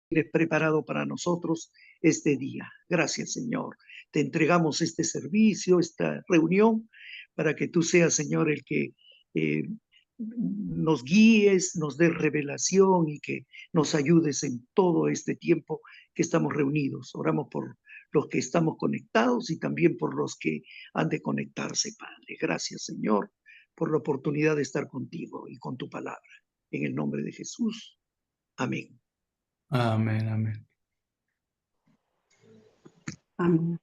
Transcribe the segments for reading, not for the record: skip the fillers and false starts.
tienes preparado para nosotros este día. Gracias, Señor. Te entregamos este servicio, esta reunión, para que tú seas, Señor, el que nos guíes, nos des revelación y que nos ayudes en todo este tiempo que estamos reunidos. Oramos por los que estamos conectados y también por los que han de conectarse, Padre. Gracias, Señor, por la oportunidad de estar contigo y con tu palabra. En el nombre de Jesús. Amén. Amén, amén. Amén.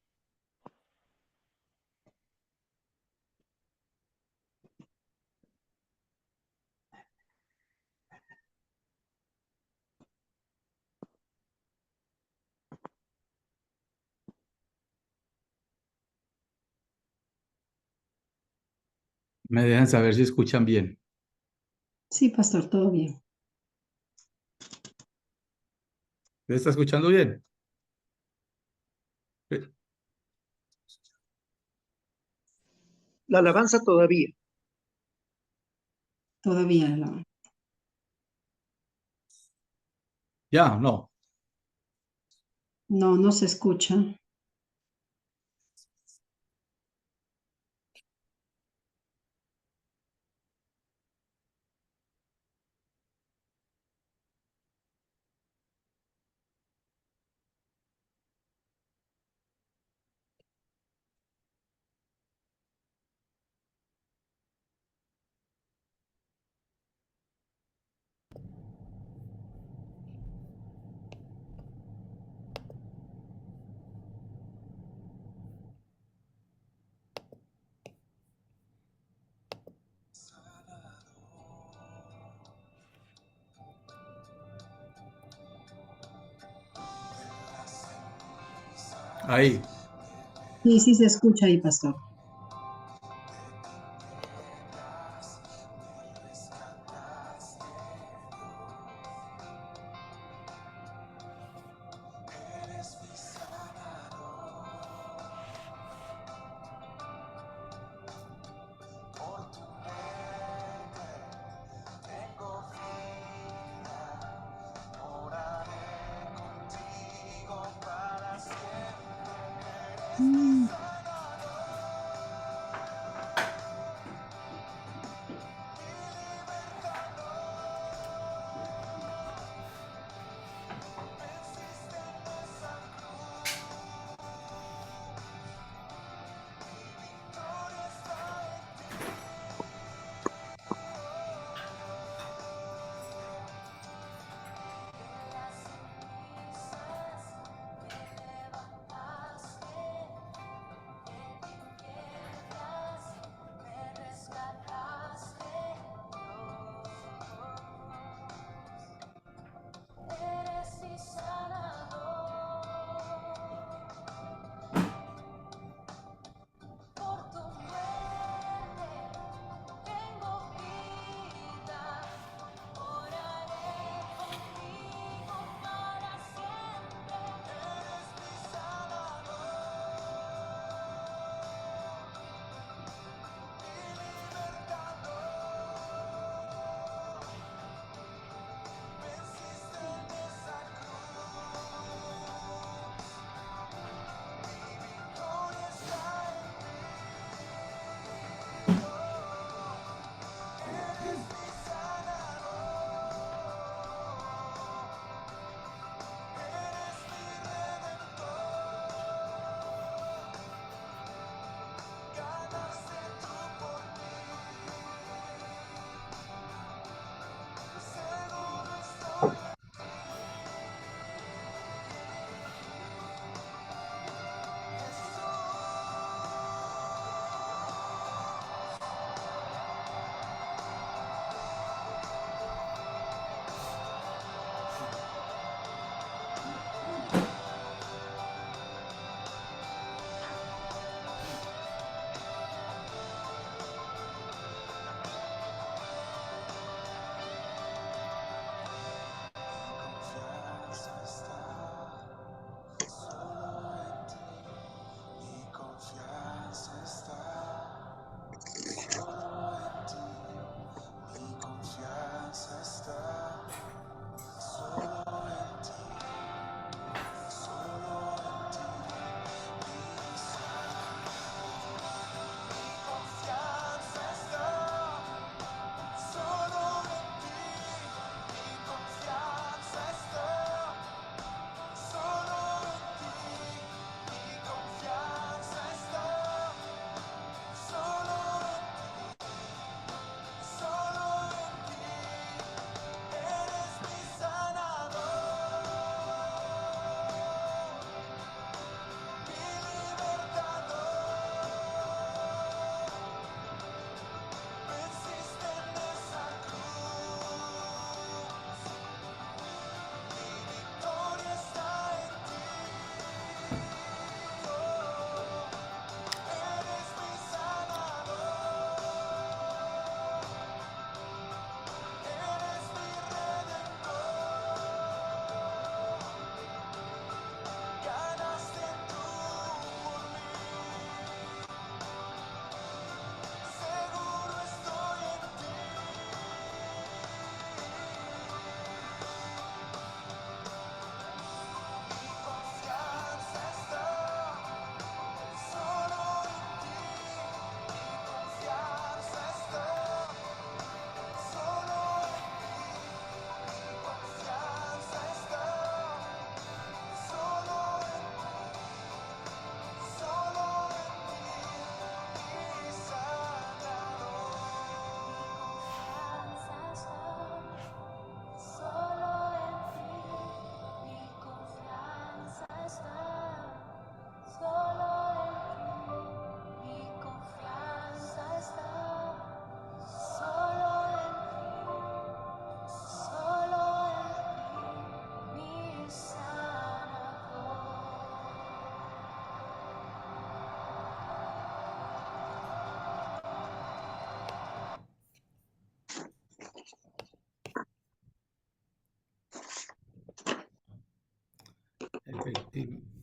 Me dejan saber si escuchan bien. Sí, pastor, todo bien. ¿Me está escuchando bien? La alabanza todavía. Todavía no. Ya, no. No, no se escucha. Ahí. Sí, sí se escucha ahí, pastor.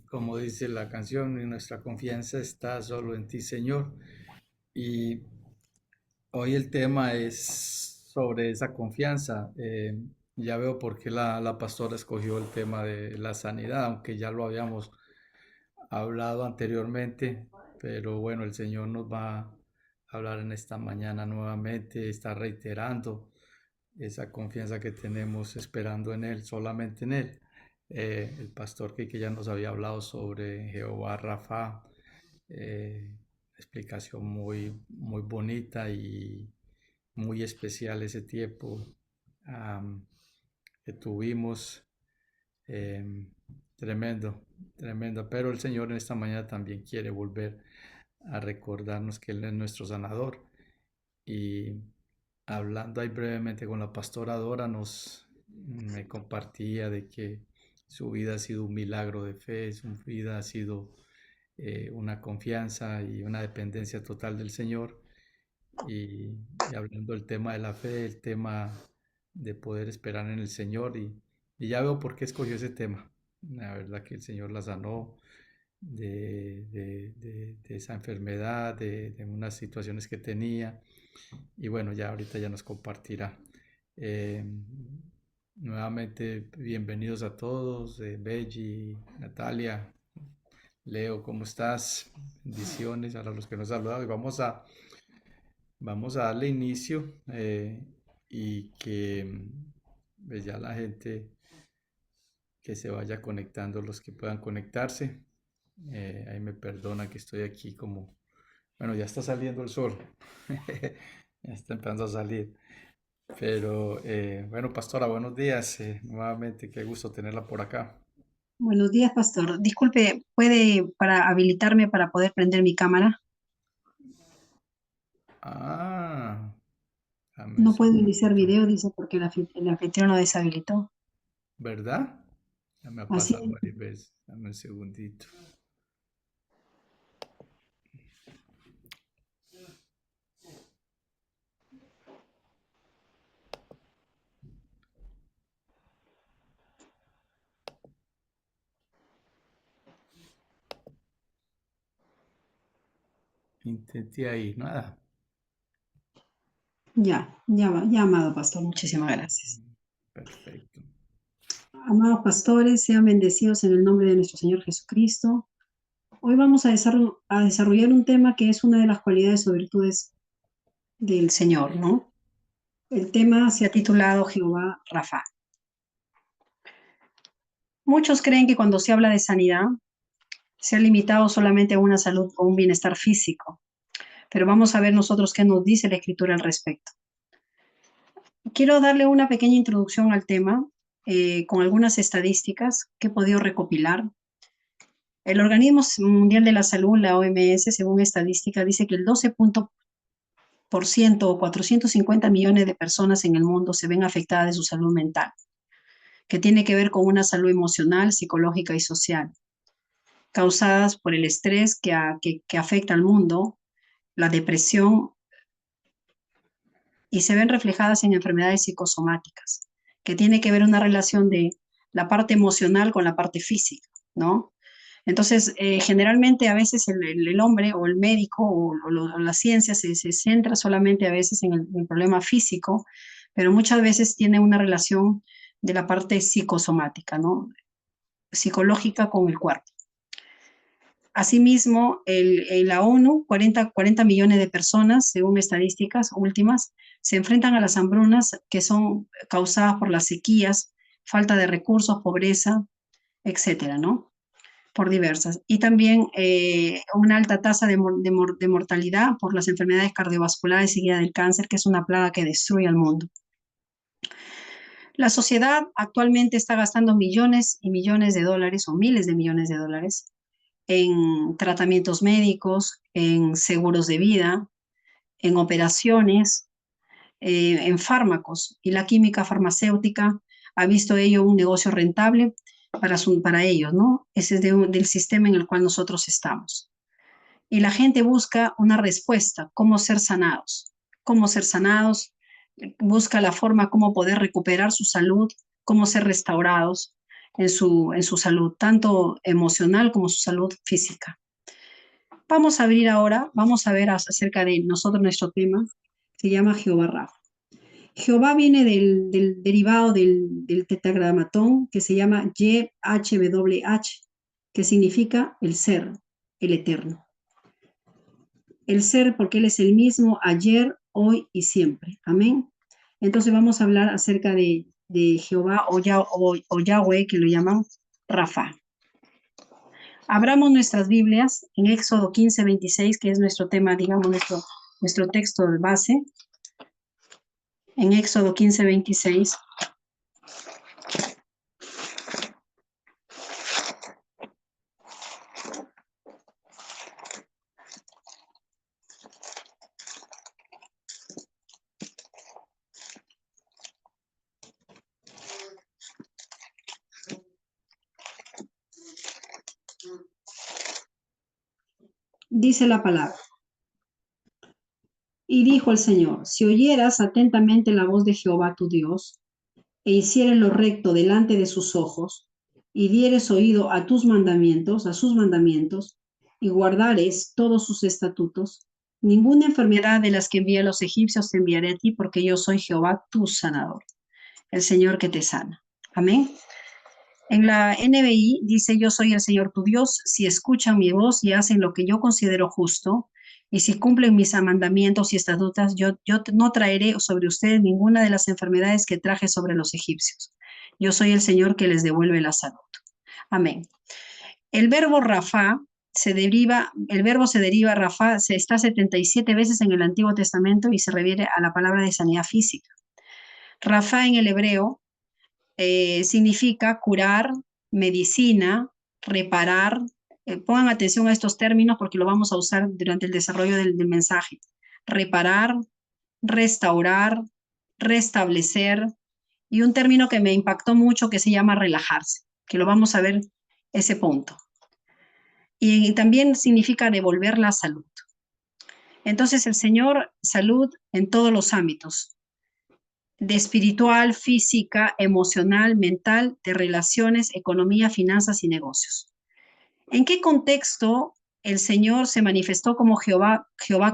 Como dice la canción, nuestra confianza está solo en ti, Señor. Y hoy el tema es sobre esa confianza. Ya veo por qué la pastora escogió el tema de la sanidad, aunque ya lo habíamos hablado anteriormente, pero bueno, el Señor nos va a hablar en esta mañana nuevamente, está reiterando esa confianza que tenemos esperando en Él, solamente en Él. El pastor que ya nos había hablado sobre Jehová Rafa, explicación muy bonita y muy especial ese tiempo que tuvimos. Tremendo, tremendo. Pero el Señor en esta mañana también quiere volver a recordarnos que Él es nuestro sanador. Y hablando ahí brevemente con la pastora Dora, me compartía de que su vida ha sido un milagro de fe, su vida ha sido una confianza y una dependencia total del Señor. Y hablando del tema de la fe, el tema de poder esperar en el Señor, y ya veo por qué escogió ese tema. La verdad que el Señor la sanó de esa enfermedad, de unas situaciones que tenía. Y bueno, ya ahorita ya nos compartirá. Eh, Nuevamente, bienvenidos a todos, Belgi, Natalia, Leo, ¿cómo estás? Bendiciones a los que nos han saludado. Y vamos a darle inicio y que pues ya la gente que se vaya conectando, los que puedan conectarse. Ahí me perdona que estoy aquí como, bueno, ya está saliendo el sol, ya está empezando a salir. Pero bueno, pastora, buenos días. Nuevamente, qué gusto tenerla por acá. Buenos días, pastor. Disculpe, ¿puede para habilitarme para poder prender mi cámara? Ah, dame un No puedo iniciar segundito. video, dice, porque el anfitrión lo deshabilitó. ¿Verdad? Ya me ha Así pasado es. varias veces. Dame un segundito. Intenté ahí, nada. Ya, amado pastor, muchísimas gracias. Perfecto. Amados pastores, sean bendecidos en el nombre de nuestro Señor Jesucristo. Hoy vamos a desarrollar un tema que es una de las cualidades o virtudes del Señor, ¿no? El tema se ha titulado Jehová Rafa. Muchos creen que cuando se habla de sanidad, se ha limitado solamente a una salud o un bienestar físico, pero vamos a ver nosotros qué nos dice la Escritura al respecto. Quiero darle una pequeña introducción al tema con algunas estadísticas que he podido recopilar. El Organismo Mundial de la Salud, la OMS, según estadística, dice que el 12% o 450 millones de personas en el mundo se ven afectadas de su salud mental, que tiene que ver con una salud emocional, psicológica y social, causadas por el estrés que afecta al mundo, la depresión, y se ven reflejadas en enfermedades psicosomáticas, que tiene que ver una relación de la parte emocional con la parte física, ¿no? Entonces, generalmente a veces el hombre o el médico o la ciencia se centra solamente a veces en el problema físico, pero muchas veces tiene una relación de la parte psicosomática, ¿no? Psicológica con el cuerpo. Asimismo, la ONU, 40 millones de personas, según estadísticas últimas, se enfrentan a las hambrunas que son causadas por las sequías, falta de recursos, pobreza, etcétera, ¿no? Por diversas. Y también una alta tasa de mortalidad por las enfermedades cardiovasculares seguida del cáncer, que es una plaga que destruye al mundo. La sociedad actualmente está gastando millones y millones de dólares o miles de millones de dólares en tratamientos médicos, en seguros de vida, en operaciones, en fármacos. Y la química farmacéutica ha visto ello un negocio rentable para ellos, ¿no? Ese es del sistema en el cual nosotros estamos. Y la gente busca una respuesta, cómo ser sanados. Cómo ser sanados, busca la forma cómo poder recuperar su salud, cómo ser restaurados. en su salud, tanto emocional como su salud física. Vamos a abrir ahora, vamos a ver acerca de nuestro tema, se llama Jehová Rafa. Jehová viene del derivado del tetragramatón que se llama YHWH, que significa el ser, el eterno. El ser porque Él es el mismo ayer, hoy y siempre. Amén. Entonces vamos a hablar acerca de Jehová o Yahweh, que lo llaman Rafa. Abramos nuestras Biblias en Éxodo 15:26, que es nuestro tema, digamos, nuestro texto de base. En Éxodo 15:26. Dice la palabra. Y dijo el Señor, si oyeras atentamente la voz de Jehová tu Dios, e hicieres lo recto delante de sus ojos, y dieres oído a sus mandamientos, y guardares todos sus estatutos, ninguna enfermedad de las que envié a los egipcios te enviaré a ti, porque yo soy Jehová tu sanador, el Señor que te sana. Amén. En la NBI dice, yo soy el Señor tu Dios, si escuchan mi voz y hacen lo que yo considero justo, y si cumplen mis mandamientos y estatutos, yo no traeré sobre ustedes ninguna de las enfermedades que traje sobre los egipcios. Yo soy el Señor que les devuelve la salud. Amén. El verbo Rafa el verbo se deriva, Rafa, se está 77 veces en el Antiguo Testamento y se refiere a la palabra de sanidad física. Rafa en el hebreo significa curar, medicina, reparar. Pongan atención a estos términos porque lo vamos a usar durante el desarrollo del mensaje. Reparar, restaurar, restablecer, y un término que me impactó mucho que se llama relajarse, que lo vamos a ver ese punto. Y también significa devolver la salud. Entonces el Señor, salud en todos los ámbitos, de espiritual, física, emocional, mental, de relaciones, economía, finanzas y negocios. ¿En qué contexto el Señor se manifestó como Jehová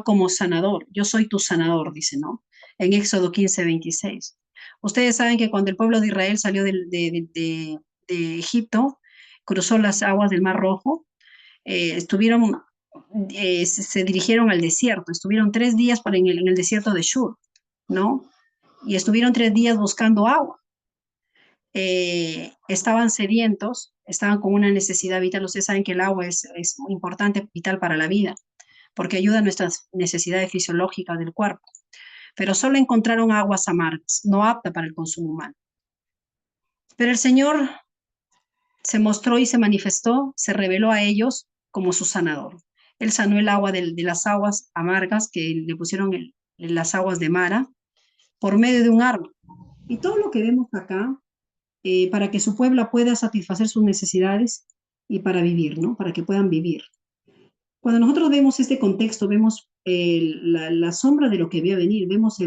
como sanador? Yo soy tu sanador, dice, ¿no? En Éxodo 15:26. Ustedes saben que cuando el pueblo de Israel salió de Egipto, cruzó las aguas del Mar Rojo, se dirigieron al desierto, estuvieron 3 días en el desierto de Shur, ¿no? Y estuvieron 3 días buscando agua. Estaban sedientos, estaban con una necesidad vital. Ustedes saben que el agua es muy importante, vital para la vida, porque ayuda a nuestras necesidades fisiológicas del cuerpo. Pero solo encontraron aguas amargas, no apta para el consumo humano. Pero el Señor se mostró y se manifestó, se reveló a ellos como su sanador. Él sanó el agua de las aguas amargas que le pusieron las aguas de Mara por medio de un árbol. Y todo lo que vemos acá, para que su pueblo pueda satisfacer sus necesidades y para vivir, ¿no? Para que puedan vivir. Cuando nosotros vemos este contexto, vemos la sombra de lo que había venir, vemos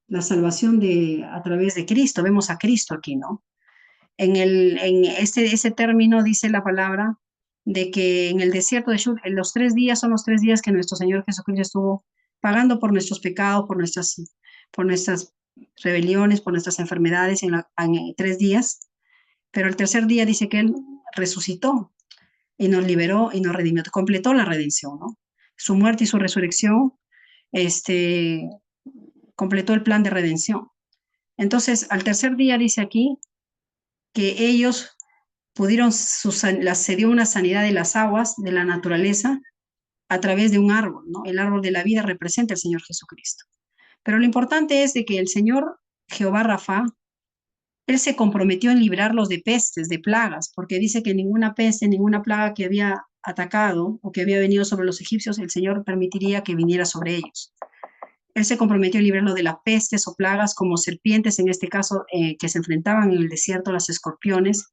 la salvación a través de Cristo, vemos a Cristo aquí, ¿no? En ese término dice la palabra de que en el desierto de Shur, en los 3 días son los 3 días que nuestro Señor Jesucristo estuvo pagando por nuestros pecados, por nuestras rebeliones, por nuestras enfermedades en 3 días, pero el tercer día dice que Él resucitó y nos liberó y nos redimió, completó la redención, ¿no? Su muerte y su resurrección completó el plan de redención. Entonces, al tercer día dice aquí que ellos se dio una sanidad de las aguas, de la naturaleza, a través de un árbol, ¿no? El árbol de la vida representa al Señor Jesucristo. Pero lo importante es de que el Señor Jehová Rafa, Él se comprometió en librarlos de pestes, de plagas, porque dice que ninguna peste, ninguna plaga que había atacado o que había venido sobre los egipcios, el Señor permitiría que viniera sobre ellos. Él se comprometió a librarlos de las pestes o plagas como serpientes, en este caso, que se enfrentaban en el desierto, las escorpiones,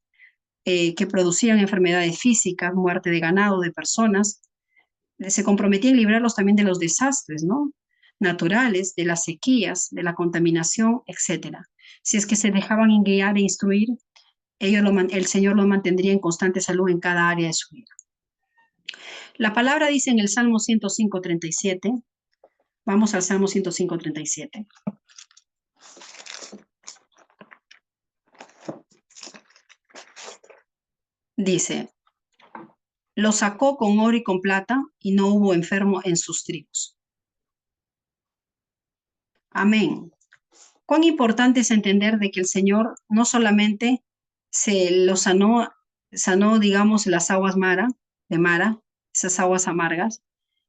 que producían enfermedades físicas, muerte de ganado, de personas. Se comprometía en librarlos también de los desastres, ¿no? Naturales, de las sequías, de la contaminación, etc. Si es que se dejaban guiar e instruir el Señor los mantendría en constante salud en cada área de su vida. La palabra dice en el Salmo 105:37, vamos al Salmo 105:37. Dice, lo sacó con oro y con plata y no hubo enfermo en sus tribus. Amén. Cuán importante es entender de que el Señor no solamente se lo sanó, digamos, las aguas de Mara, esas aguas amargas,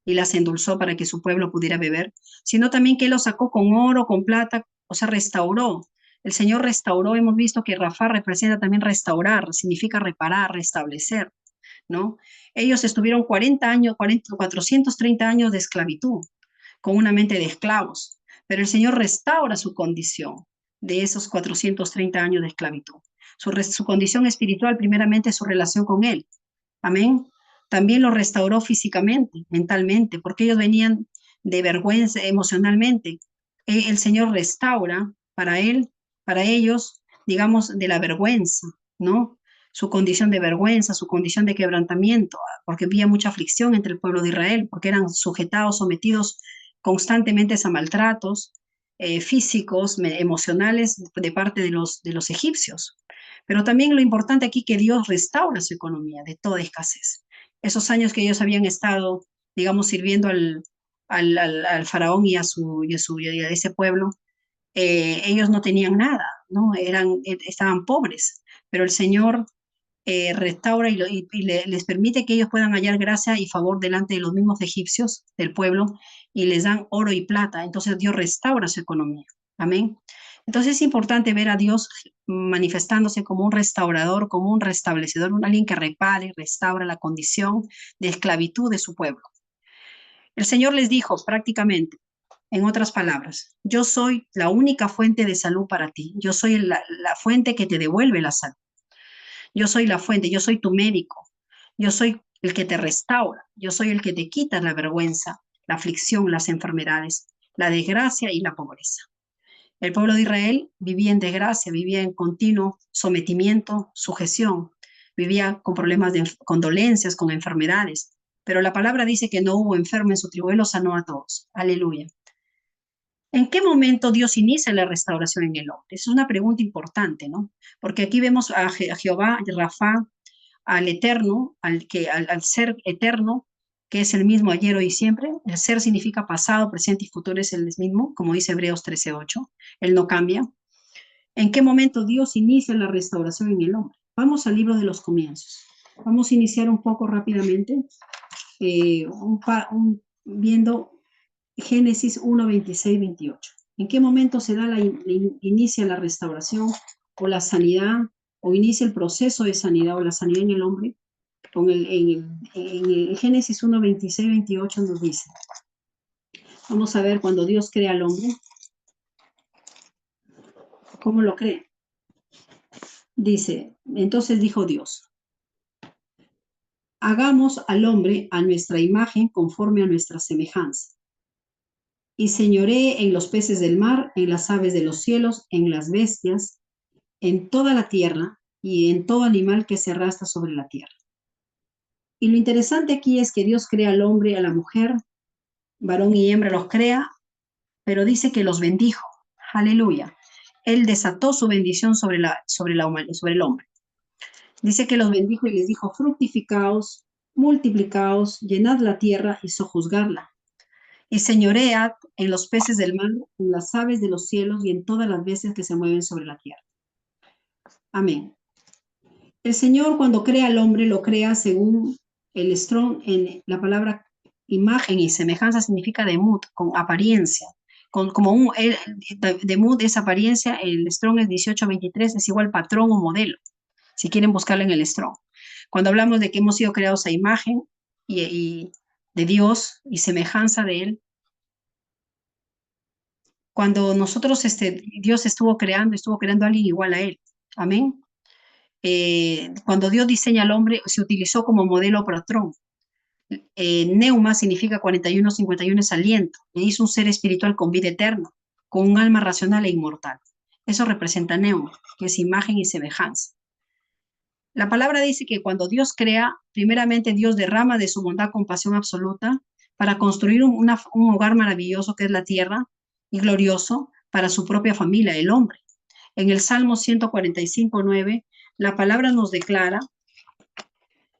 y las endulzó para que su pueblo pudiera beber, sino también que Él lo sacó con oro, con plata, o sea, restauró. El Señor restauró, hemos visto que Rafa representa también restaurar, significa reparar, restablecer, ¿no? Ellos estuvieron 430 años de esclavitud, con una mente de esclavos, pero el Señor restaura su condición de esos 430 años de esclavitud. Su condición espiritual, primeramente, su relación con Él. Amén. También lo restauró físicamente, mentalmente, porque ellos venían de vergüenza emocionalmente. El Señor restaura para ellos, digamos, de la vergüenza, ¿no? Su condición de vergüenza, su condición de quebrantamiento, porque había mucha aflicción entre el pueblo de Israel, porque eran sujetados, sometidos constantemente a maltratos físicos, emocionales de parte de los egipcios. Pero también lo importante aquí que Dios restaura su economía de toda escasez. Esos años que ellos habían estado, digamos, sirviendo al faraón y a ese pueblo, ellos no tenían nada, ¿no? Estaban pobres, pero el Señor restaura les permite que ellos puedan hallar gracia y favor delante de los mismos egipcios del pueblo y les dan oro y plata. Entonces Dios restaura su economía. Amén. Entonces es importante ver a Dios manifestándose como un restaurador, como un restablecedor, alguien que repare y restaura la condición de esclavitud de su pueblo. El Señor les dijo prácticamente, en otras palabras, yo soy la única fuente de salud para ti. Yo soy la fuente que te devuelve la salud. Yo soy la fuente, yo soy tu médico. Yo soy el que te restaura. Yo soy el que te quita la vergüenza, la aflicción, las enfermedades, la desgracia y la pobreza. El pueblo de Israel vivía en desgracia, vivía en continuo sometimiento, sujeción, vivía con problemas con dolencias, con enfermedades. Pero la palabra dice que no hubo enfermo en su tribu, Él los sanó a todos. Aleluya. ¿En qué momento Dios inicia la restauración en el hombre? Esa es una pregunta importante, ¿no? Porque aquí vemos a Jehová, Rafa, al Eterno, al ser eterno, que es el mismo ayer, hoy y siempre. El ser significa pasado, presente y futuro, es el mismo, como dice Hebreos 13:8. Él no cambia. ¿En qué momento Dios inicia la restauración en el hombre? Vamos al libro de los comienzos. Vamos a iniciar un poco rápidamente, viendo Génesis 1, 26, 28. ¿En qué momento se da inicia la restauración o la sanidad, o inicia el proceso de sanidad o la sanidad en el hombre? En el Génesis 1, 26, 28 nos dice. Vamos a ver cuando Dios crea al hombre. ¿Cómo lo cree? Dice, entonces dijo Dios, hagamos al hombre a nuestra imagen conforme a nuestra semejanza. Y señoree en los peces del mar, en las aves de los cielos, en las bestias, en toda la tierra y en todo animal que se arrastra sobre la tierra. Y lo interesante aquí es que Dios crea al hombre, a la mujer, varón y hembra los crea, pero dice que los bendijo. Aleluya. Él desató su bendición sobre el hombre. Dice que los bendijo y les dijo, fructificaos, multiplicaos, llenad la tierra y sojuzgarla. Y señoread en los peces del mar, en las aves de los cielos y en todas las bestias que se mueven sobre la tierra. Amén. El Señor, cuando crea al hombre, lo crea según el Strong. En la palabra imagen y semejanza significa demut, con apariencia. Demut es apariencia, el Strong es 18:23, es igual patrón o modelo, si quieren buscarlo en el Strong. Cuando hablamos de que hemos sido creados a imagen y de Dios y semejanza de Él, cuando nosotros, Dios estuvo creando a alguien igual a Él. Amén. Cuando Dios diseña al hombre, se utilizó como modelo patrón. Neuma significa 41:51 es aliento. Le hizo un ser espiritual con vida eterna, con un alma racional e inmortal. Eso representa Neuma, que es imagen y semejanza. La palabra dice que cuando Dios crea, primeramente Dios derrama de su bondad, compasión absoluta para construir un hogar maravilloso que es la tierra y glorioso para su propia familia, el hombre. En el Salmo 145:9, la palabra nos declara,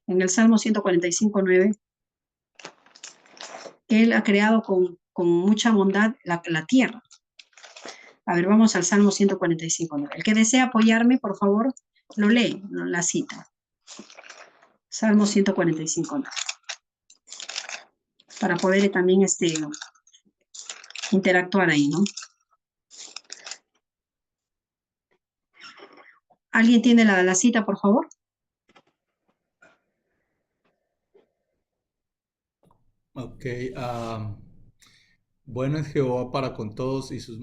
en el Salmo 145:9, que Él ha creado con mucha bondad la tierra. A ver, vamos al Salmo 145:9. El que desea apoyarme, por favor, lo lee, la cita. Salmo 145:9. Para poder también interactuar ahí, ¿no? ¿Alguien tiene la cita, por favor? Ok. Bueno es Jehová para con todos y sus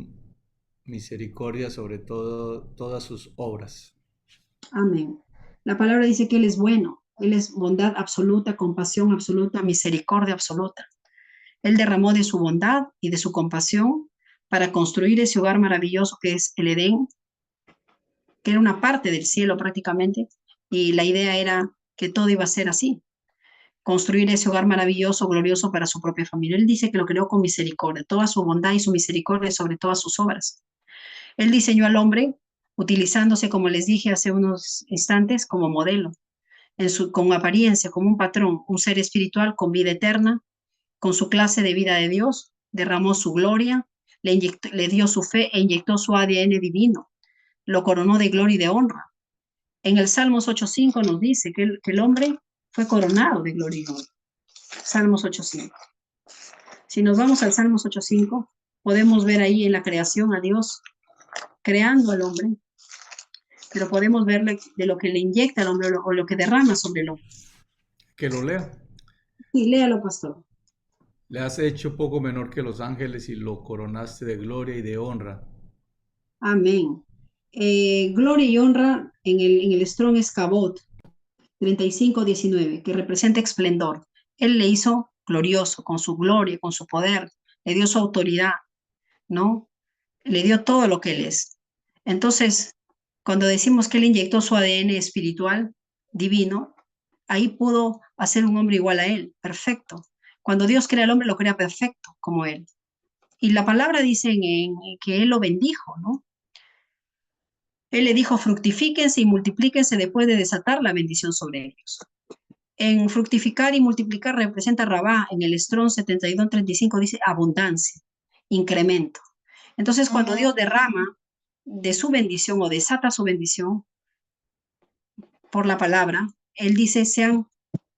misericordias sobre todo, todas sus obras. Amén. La palabra dice que Él es bueno. Él es bondad absoluta, compasión absoluta, misericordia absoluta. Él derramó de su bondad y de su compasión para construir ese hogar maravilloso que es el Edén, que era una parte del cielo prácticamente, y la idea era que todo iba a ser así, construir ese hogar maravilloso, glorioso para su propia familia. Él dice que lo creó con misericordia, toda su bondad y su misericordia sobre todas sus obras. Él diseñó al hombre utilizándose, como les dije hace unos instantes, como modelo, con apariencia, como un patrón, un ser espiritual con vida eterna, con su clase de vida de Dios, derramó su gloria, le dio su fe e inyectó su ADN divino, lo coronó de gloria y de honra. En el Salmos 8:5 nos dice que el hombre fue coronado de gloria y honra. Salmos 8:5. Si nos vamos al Salmos 8:5, podemos ver ahí en la creación a Dios creando al hombre, pero podemos ver de lo que le inyecta al hombre o lo que derrama sobre el hombre. Que lo lea. Sí, léalo, pastor. Le has hecho poco menor que los ángeles y lo coronaste de gloria y de honra. Amén. Gloria y honra en el Strong es Kabod 35:19, que representa esplendor. Él le hizo glorioso con su gloria, con su poder, le dio su autoridad, ¿no? Le dio todo lo que Él es. Entonces, cuando decimos que Él inyectó su ADN espiritual, divino, ahí pudo hacer un hombre igual a Él, perfecto. Cuando Dios crea al hombre, lo crea perfecto, como Él. Y la palabra dice que Él lo bendijo, ¿no? Él le dijo, fructifíquense y multiplíquense después de desatar la bendición sobre ellos. En fructificar y multiplicar representa Rabá, en el Strong 72:35 dice abundancia, incremento. Entonces, cuando Dios derrama de su bendición o desata su bendición por la palabra, Él dice, sean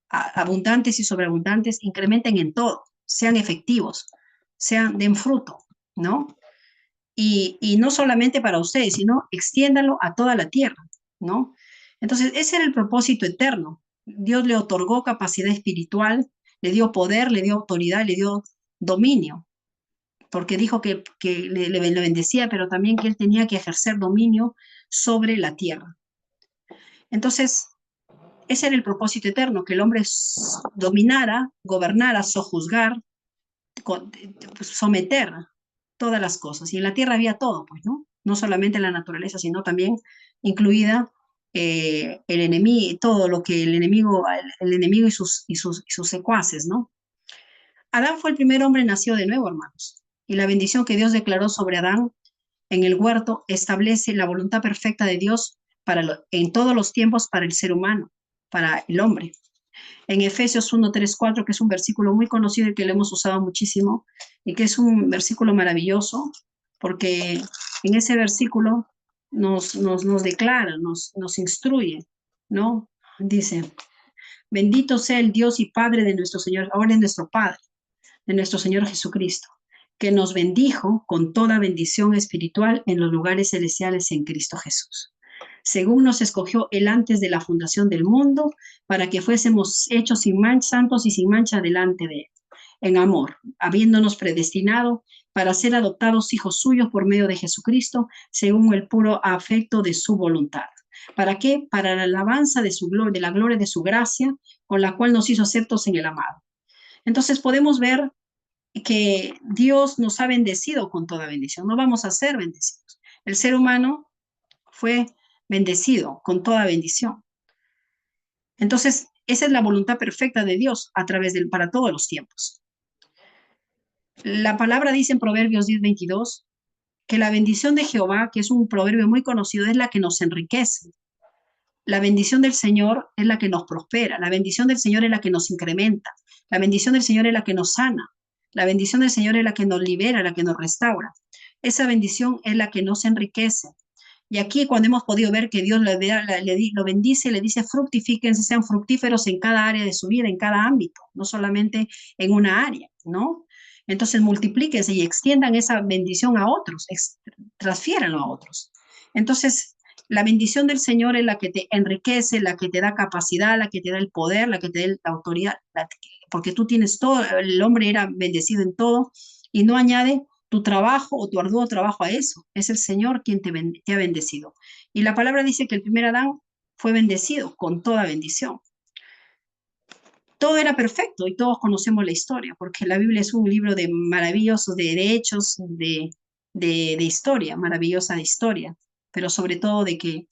abundantes y sobreabundantes, incrementen en todo, sean efectivos, den fruto, ¿no? Y no solamente para ustedes, sino extiéndalo a toda la tierra, ¿no? Entonces, ese era el propósito eterno. Dios le otorgó capacidad espiritual, le dio poder, le dio autoridad, le dio dominio, porque dijo que le bendecía, pero también que él tenía que ejercer dominio sobre la tierra. Entonces, ese era el propósito eterno, que el hombre dominara, gobernara, sojuzgar, someter todas las cosas. Y en la tierra había todo, pues, ¿no? No solamente la naturaleza, sino también incluida el enemigo, todo lo que el enemigo y sus secuaces, ¿no? Adán fue el primer hombre nacido de nuevo, hermanos. Y la bendición que Dios declaró sobre Adán en el huerto establece la voluntad perfecta de Dios en todos los tiempos para el ser humano, para el hombre. En Efesios 1:3-4, que es un versículo muy conocido y que lo hemos usado muchísimo, y que es un versículo maravilloso, porque en ese versículo nos declara, nos instruye, ¿no? Dice, bendito sea el Dios y Padre de nuestro Señor, ahora es nuestro Padre, de nuestro Señor Jesucristo, que nos bendijo con toda bendición espiritual en los lugares celestiales en Cristo Jesús. Según nos escogió Él antes de la fundación del mundo, para que fuésemos hechos santos y sin mancha delante de Él, en amor, habiéndonos predestinado para ser adoptados hijos suyos por medio de Jesucristo, según el puro afecto de su voluntad. ¿Para qué? Para la alabanza de la gloria de su gracia, con la cual nos hizo aceptos en el amado. Entonces podemos ver que Dios nos ha bendecido con toda bendición. No vamos a ser bendecidos. El ser humano fue bendecido con toda bendición. Entonces, esa es la voluntad perfecta de Dios para todos los tiempos. La palabra dice en Proverbios 10:22 que la bendición de Jehová, que es un proverbio muy conocido, es la que nos enriquece. La bendición del Señor es la que nos prospera. La bendición del Señor es la que nos incrementa. La bendición del Señor es la que nos sana. La bendición del Señor es la que nos libera, la que nos restaura. Esa bendición es la que nos enriquece. Y aquí cuando hemos podido ver que Dios lo bendice, le dice fructifíquense, sean fructíferos en cada área de su vida, en cada ámbito, no solamente en una área, ¿no? Entonces multiplíquense y extiendan esa bendición a otros, transfiéranlo a otros. Entonces, la bendición del Señor es la que te enriquece, la que te da capacidad, la que te da el poder, la que te da la autoridad, porque tú tienes todo, el hombre era bendecido en todo y no añade tu trabajo o tu arduo trabajo a eso. Es el Señor quien te ha bendecido. Y la palabra dice que el primer Adán fue bendecido con toda bendición. Todo era perfecto y todos conocemos la historia, porque la Biblia es un libro de maravillosos, de hechos, de historia, maravillosa de historia, pero sobre todo de que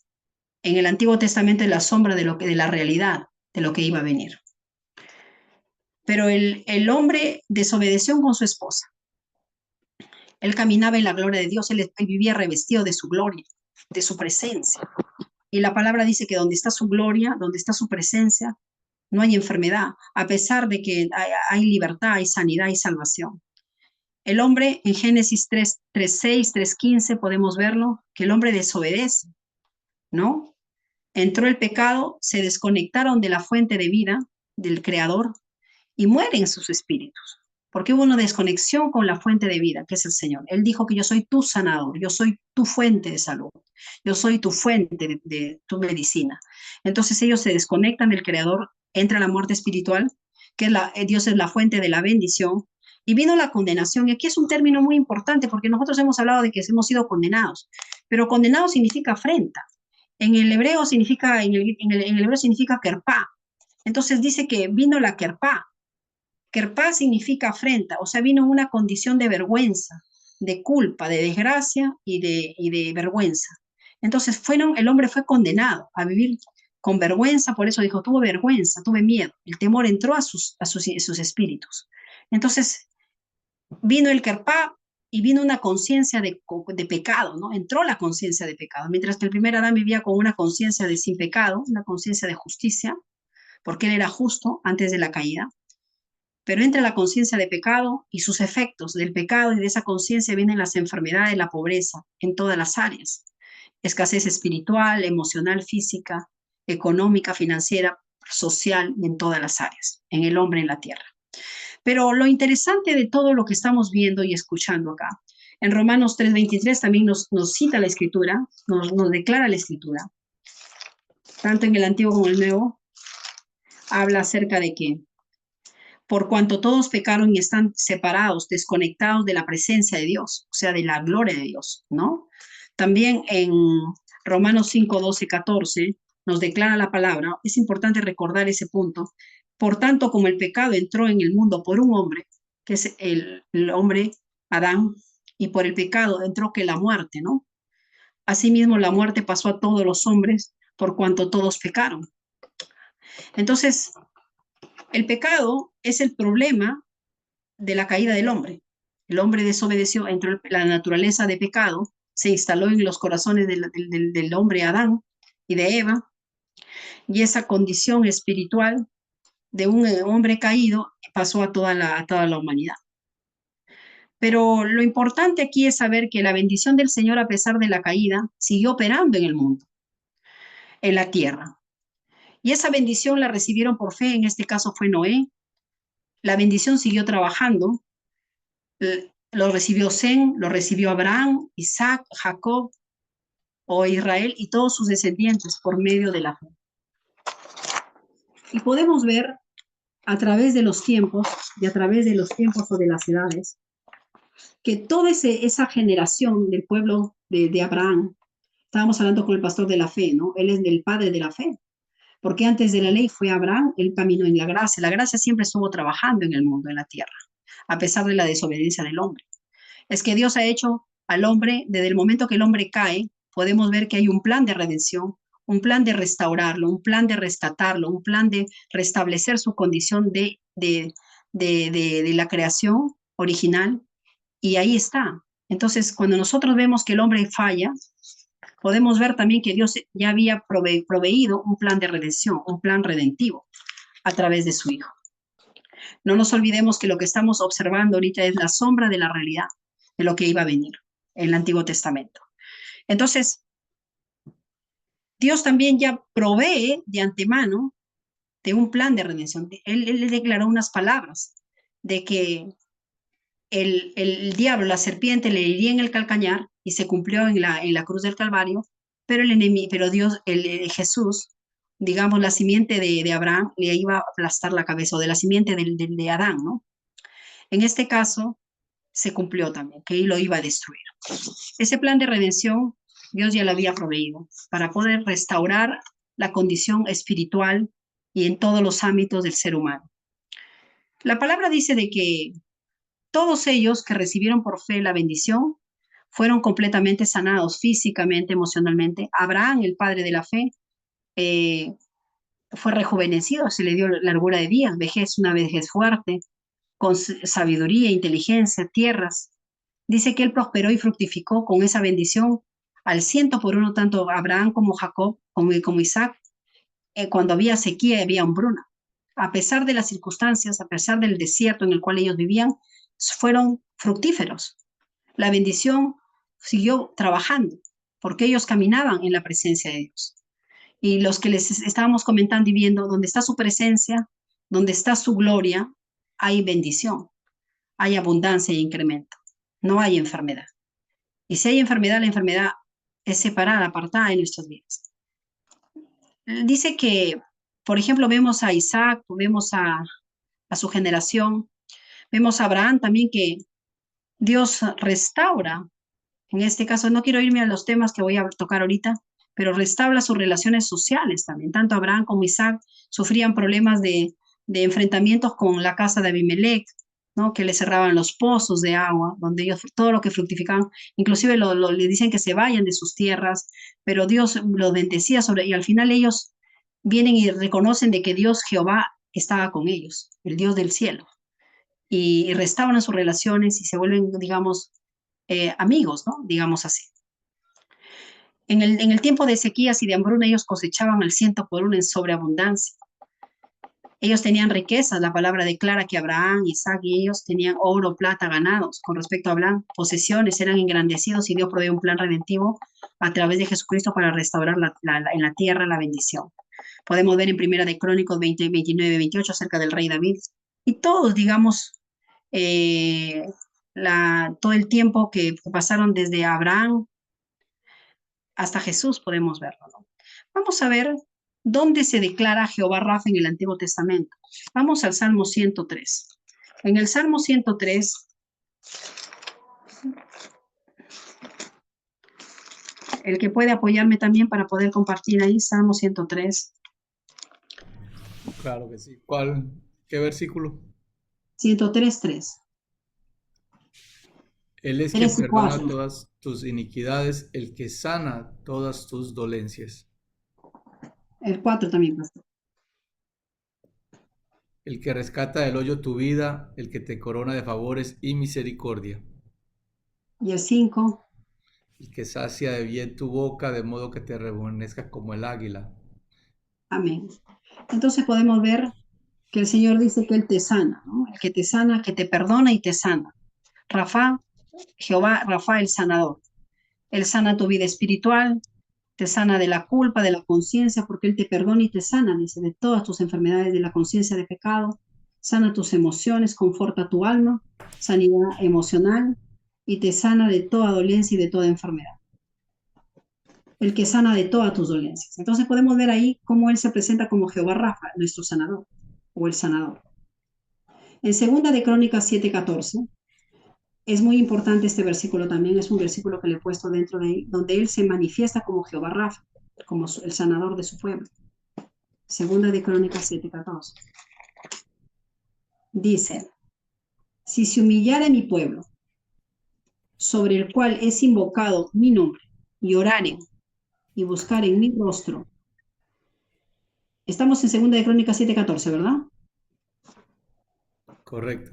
en el Antiguo Testamento es la sombra de la realidad, de lo que iba a venir. Pero el hombre desobedeció con su esposa. Él caminaba en la gloria de Dios, él vivía revestido de su gloria, de su presencia. Y la palabra dice que donde está su gloria, donde está su presencia, no hay enfermedad, a pesar de que hay libertad, hay sanidad, hay salvación. El hombre en Génesis 3:6, 3:15 podemos verlo, que el hombre desobedece, ¿no? Entró el pecado, se desconectaron de la fuente de vida del Creador y mueren sus espíritus, porque hubo una desconexión con la fuente de vida, que es el Señor. Él dijo que yo soy tu sanador, yo soy tu fuente de salud, yo soy tu fuente de tu medicina. Entonces ellos se desconectan del Creador, entra la muerte espiritual, que Dios es la fuente de la bendición, y vino la condenación. Y aquí es un término muy importante, porque nosotros hemos hablado de que hemos sido condenados, pero condenado significa afrenta. En el hebreo significa, en el hebreo significa kerpá. Entonces dice que vino la kerpá. Kerpá significa afrenta, o sea, vino una condición de vergüenza, de culpa, de desgracia y de vergüenza. Entonces el hombre fue condenado a vivir con vergüenza, por eso dijo, tuve vergüenza, tuve miedo, el temor entró a sus espíritus. Entonces vino el Kerpá y vino una conciencia de pecado, ¿no? Entró la conciencia de pecado, mientras que el primer Adán vivía con una conciencia de sin pecado, una conciencia de justicia, porque él era justo antes de la caída. Pero entra la conciencia de pecado y sus efectos del pecado, y de esa conciencia vienen las enfermedades, la pobreza en todas las áreas. Escasez espiritual, emocional, física, económica, financiera, social, en todas las áreas, en el hombre, en la tierra. Pero lo interesante de todo lo que estamos viendo y escuchando acá, en Romanos 3:23 también nos cita la Escritura, nos declara la Escritura, tanto en el Antiguo como en el Nuevo, habla acerca de que por cuanto todos pecaron y están separados, desconectados de la presencia de Dios, o sea, de la gloria de Dios, ¿no? También en Romanos 5:12-14 nos declara la palabra, es importante recordar ese punto. Por tanto, como el pecado entró en el mundo por un hombre, que es el hombre Adán, y por el pecado entró que la muerte, ¿no? Asimismo, la muerte pasó a todos los hombres por cuanto todos pecaron. Entonces, el pecado es el problema de la caída del hombre. El hombre desobedeció, entró la naturaleza de pecado, se instaló en los corazones del hombre Adán y de Eva, y esa condición espiritual de un hombre caído pasó a toda la humanidad. Pero lo importante aquí es saber que la bendición del Señor, a pesar de la caída, siguió operando en el mundo, en la tierra. Y esa bendición la recibieron por fe, en este caso fue Noé. La bendición siguió trabajando, lo recibió Sem, lo recibió Abraham, Isaac, Jacob o Israel y todos sus descendientes por medio de la fe. Y podemos ver a través de los tiempos y a través de los tiempos o de las edades que toda esa generación del pueblo de Abraham, estábamos hablando con el pastor de la fe, ¿no? Él es el padre de la fe, porque antes de la ley fue Abraham, él caminó en la gracia. La gracia siempre estuvo trabajando en el mundo, en la tierra, a pesar de la desobediencia del hombre. Es que Dios ha hecho al hombre, desde el momento que el hombre cae, podemos ver que hay un plan de redención, un plan de restaurarlo, un plan de rescatarlo, un plan de restablecer su condición de la creación original, y ahí está. Entonces, cuando nosotros vemos que el hombre falla, podemos ver también que Dios ya había proveído un plan de redención, un plan redentivo a través de su Hijo. No nos olvidemos que lo que estamos observando ahorita es la sombra de la realidad, de lo que iba a venir en el Antiguo Testamento. Entonces, Dios también ya provee de antemano de un plan de redención. Él le declaró unas palabras de que el diablo, la serpiente, le iría en el calcañar, y se cumplió en la cruz del Calvario, pero el enemigo, pero Dios, Jesús, digamos, la simiente de Abraham le iba a aplastar la cabeza, o de la simiente de Adán, ¿no? En este caso, se cumplió también, que él lo iba a destruir. Ese plan de redención, Dios ya lo había proveído para poder restaurar la condición espiritual y en todos los ámbitos del ser humano. La palabra dice de que todos ellos que recibieron por fe la bendición fueron completamente sanados físicamente, emocionalmente. Abraham, el padre de la fe, fue rejuvenecido, se le dio largura de días, vejez, una vejez fuerte, con sabiduría, inteligencia, tierras. Dice que él prosperó y fructificó con esa bendición al 100 por 1, tanto Abraham como Jacob, como Isaac, cuando había sequía y había hambruna. A pesar de las circunstancias, a pesar del desierto en el cual ellos vivían, fueron fructíferos. La bendición siguió trabajando, porque ellos caminaban en la presencia de Dios. Y los que les estábamos comentando y viendo, donde está su presencia, donde está su gloria, hay bendición, hay abundancia e incremento. No hay enfermedad. Y si hay enfermedad, la enfermedad es separada, apartada de nuestras vidas. Dice que, por ejemplo, vemos a Isaac, vemos a su generación, vemos a Abraham también, que Dios restaura. En este caso, no quiero irme a los temas que voy a tocar ahorita, pero restaura sus relaciones sociales también. Tanto Abraham como Isaac sufrían problemas de enfrentamientos con la casa de Abimelech, ¿no? Que le cerraban los pozos de agua, donde ellos todo lo que fructificaban, inclusive le dicen que se vayan de sus tierras, pero Dios los bendecía y al final ellos vienen y reconocen de que Dios Jehová estaba con ellos, el Dios del cielo, y restauran sus relaciones y se vuelven, digamos, amigos, ¿no? Digamos así. En el tiempo de sequías y de hambruna, ellos cosechaban al 100 por 1 en sobreabundancia. Ellos tenían riquezas. La palabra declara que Abraham, Isaac y ellos tenían oro, plata, ganados. Con respecto a Abraham, posesiones, eran engrandecidos, y Dios provee un plan redentivo a través de Jesucristo para restaurar en la tierra la bendición. Podemos ver en Primera de Crónicos 20, 29, 28 acerca del rey David. Y todos, digamos, todo el tiempo que pasaron desde Abraham hasta Jesús, podemos verlo, ¿no? Vamos a ver dónde se declara Jehová Rafa en el Antiguo Testamento. Vamos al Salmo 103. En el Salmo 103, el que puede apoyarme también para poder compartir ahí, Salmo 103. Claro que sí. ¿Qué versículo? 103:3. Él es quien perdona todas tus iniquidades, el que sana todas tus dolencias. El 4 también, pastor. El que rescata del hoyo tu vida, el que te corona de favores y misericordia. Y el 5. El que sacia de bien tu boca, de modo que te rejuvenezca como el águila. Amén. Entonces podemos ver que el Señor dice que Él te sana, ¿no? El que te sana, que te perdona y te sana. Rafa, Jehová, Rafa, el sanador. Él sana tu vida espiritual, te sana de la culpa, de la conciencia, porque Él te perdona y te sana, dice, de todas tus enfermedades, de la conciencia de pecado, sana tus emociones, conforta tu alma, sanidad emocional, y te sana de toda dolencia y de toda enfermedad. El que sana de todas tus dolencias. Entonces podemos ver ahí cómo Él se presenta como Jehová Rafa, nuestro sanador, o el sanador. En 2 de Crónicas 7:14, es muy importante este versículo también, es un versículo que le he puesto dentro de ahí, donde Él se manifiesta como Jehová Rafa, como el sanador de su pueblo. 2 de Crónicas 7:14. Dice, si se humillare mi pueblo, sobre el cual es invocado mi nombre, y oraren y buscaren mi rostro, Estamos en 2 Crónicas 7:14, ¿verdad? Correcto.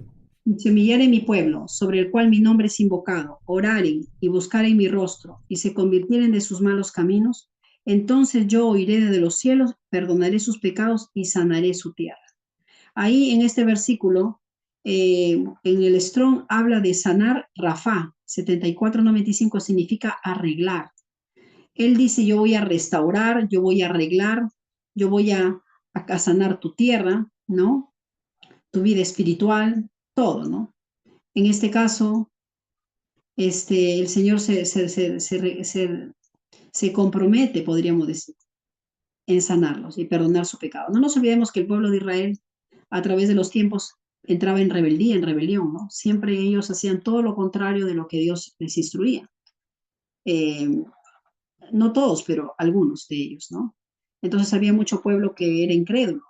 Si humillare mi pueblo, sobre el cual mi nombre es invocado, oraren y buscaren mi rostro, y se convirtieren de sus malos caminos, entonces yo oiré desde los cielos, perdonaré sus pecados y sanaré su tierra. Ahí en este versículo, en el Strong habla de sanar Rafa, 74:95 significa arreglar. Él dice, yo voy a restaurar, yo voy a arreglar, yo voy a sanar tu tierra, ¿no? Tu vida espiritual, todo, ¿no? En este caso, el Señor se compromete, podríamos decir, en sanarlos y perdonar su pecado. No nos olvidemos que el pueblo de Israel, a través de los tiempos, entraba en rebeldía, en rebelión, ¿no? Siempre ellos hacían todo lo contrario de lo que Dios les instruía. No todos, pero algunos de ellos, ¿no? Entonces había mucho pueblo que era incrédulo,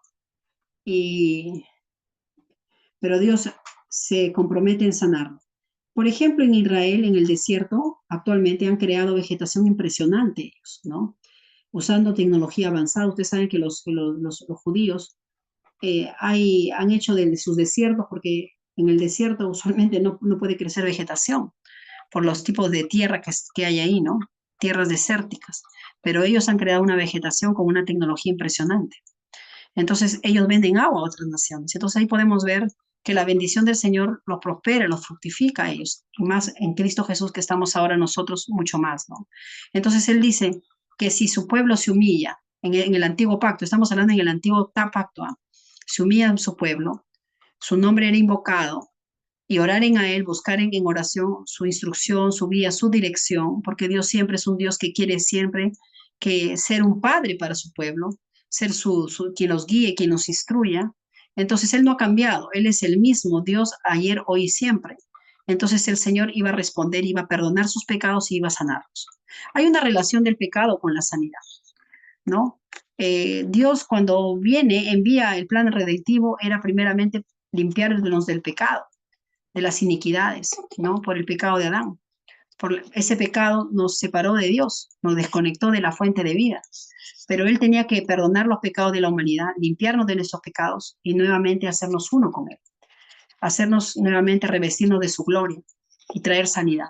pero Dios se compromete en sanarlo. Por ejemplo, en Israel, en el desierto, actualmente han creado vegetación impresionante ellos, ¿no? Usando tecnología avanzada. Ustedes saben que los judíos han hecho de sus desiertos, porque en el desierto usualmente no puede crecer vegetación por los tipos de tierra que hay ahí, ¿no? Tierras desérticas. Pero ellos han creado una vegetación con una tecnología impresionante. Entonces ellos venden agua a otras naciones. Entonces ahí podemos ver que la bendición del Señor los prospera, los fructifica a ellos. Y más en Cristo Jesús que estamos ahora nosotros, mucho más, ¿no? Entonces Él dice que si su pueblo se humilla en el antiguo pacto, estamos hablando en el antiguo pacto, ¿eh? Se humilla en su pueblo, su nombre era invocado, y oraren a Él, buscaren en oración su instrucción, su guía, su dirección, porque Dios siempre es un Dios que quiere siempre que ser un padre para su pueblo, ser quien los guíe, quien los instruya. Entonces Él no ha cambiado, Él es el mismo Dios ayer, hoy y siempre. Entonces el Señor iba a responder, iba a perdonar sus pecados y iba a sanarlos. Hay una relación del pecado con la sanidad, ¿no? Dios cuando viene, envía el plan redentivo, era primeramente limpiarnos del pecado, de las iniquidades, ¿no? Por el pecado de Adán. Por ese pecado nos separó de Dios, nos desconectó de la fuente de vida. Pero Él tenía que perdonar los pecados de la humanidad, limpiarnos de nuestros pecados y nuevamente hacernos uno con Él. Hacernos nuevamente revestirnos de su gloria y traer sanidad.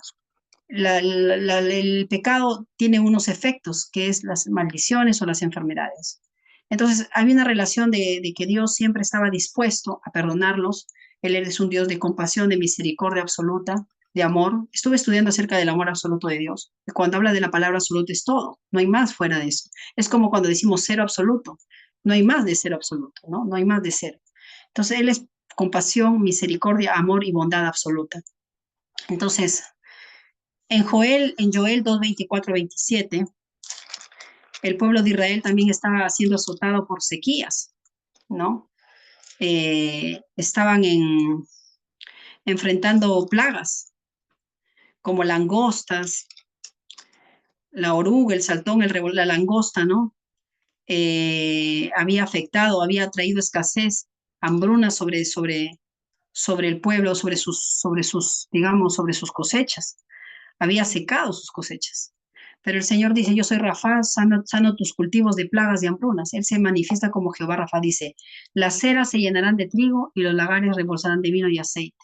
El pecado tiene unos efectos, que es las maldiciones o las enfermedades. Entonces, había una relación de que Dios siempre estaba dispuesto a perdonarlos. Él es un Dios de compasión, de misericordia absoluta, de amor. Estuve estudiando acerca del amor absoluto de Dios. Cuando habla de la palabra absoluta es todo, no hay más fuera de eso. Es como cuando decimos cero absoluto, no hay más de cero absoluto, ¿no? No hay más de cero. Entonces, Él es compasión, misericordia, amor y bondad absoluta. Entonces, en Joel 2:24-27, el pueblo de Israel también estaba siendo azotado por sequías, ¿no? Estaban enfrentando plagas como langostas, la oruga, el saltón, la langosta, ¿no? Había afectado, había traído escasez, hambruna sobre el pueblo, digamos, sobre sus cosechas. Había secado sus cosechas. Pero el Señor dice, yo soy Rafa, sano tus cultivos de plagas y hambrunas. Él se manifiesta como Jehová Rafa, dice, las ceras se llenarán de trigo y los lagares rebolsarán de vino y aceite.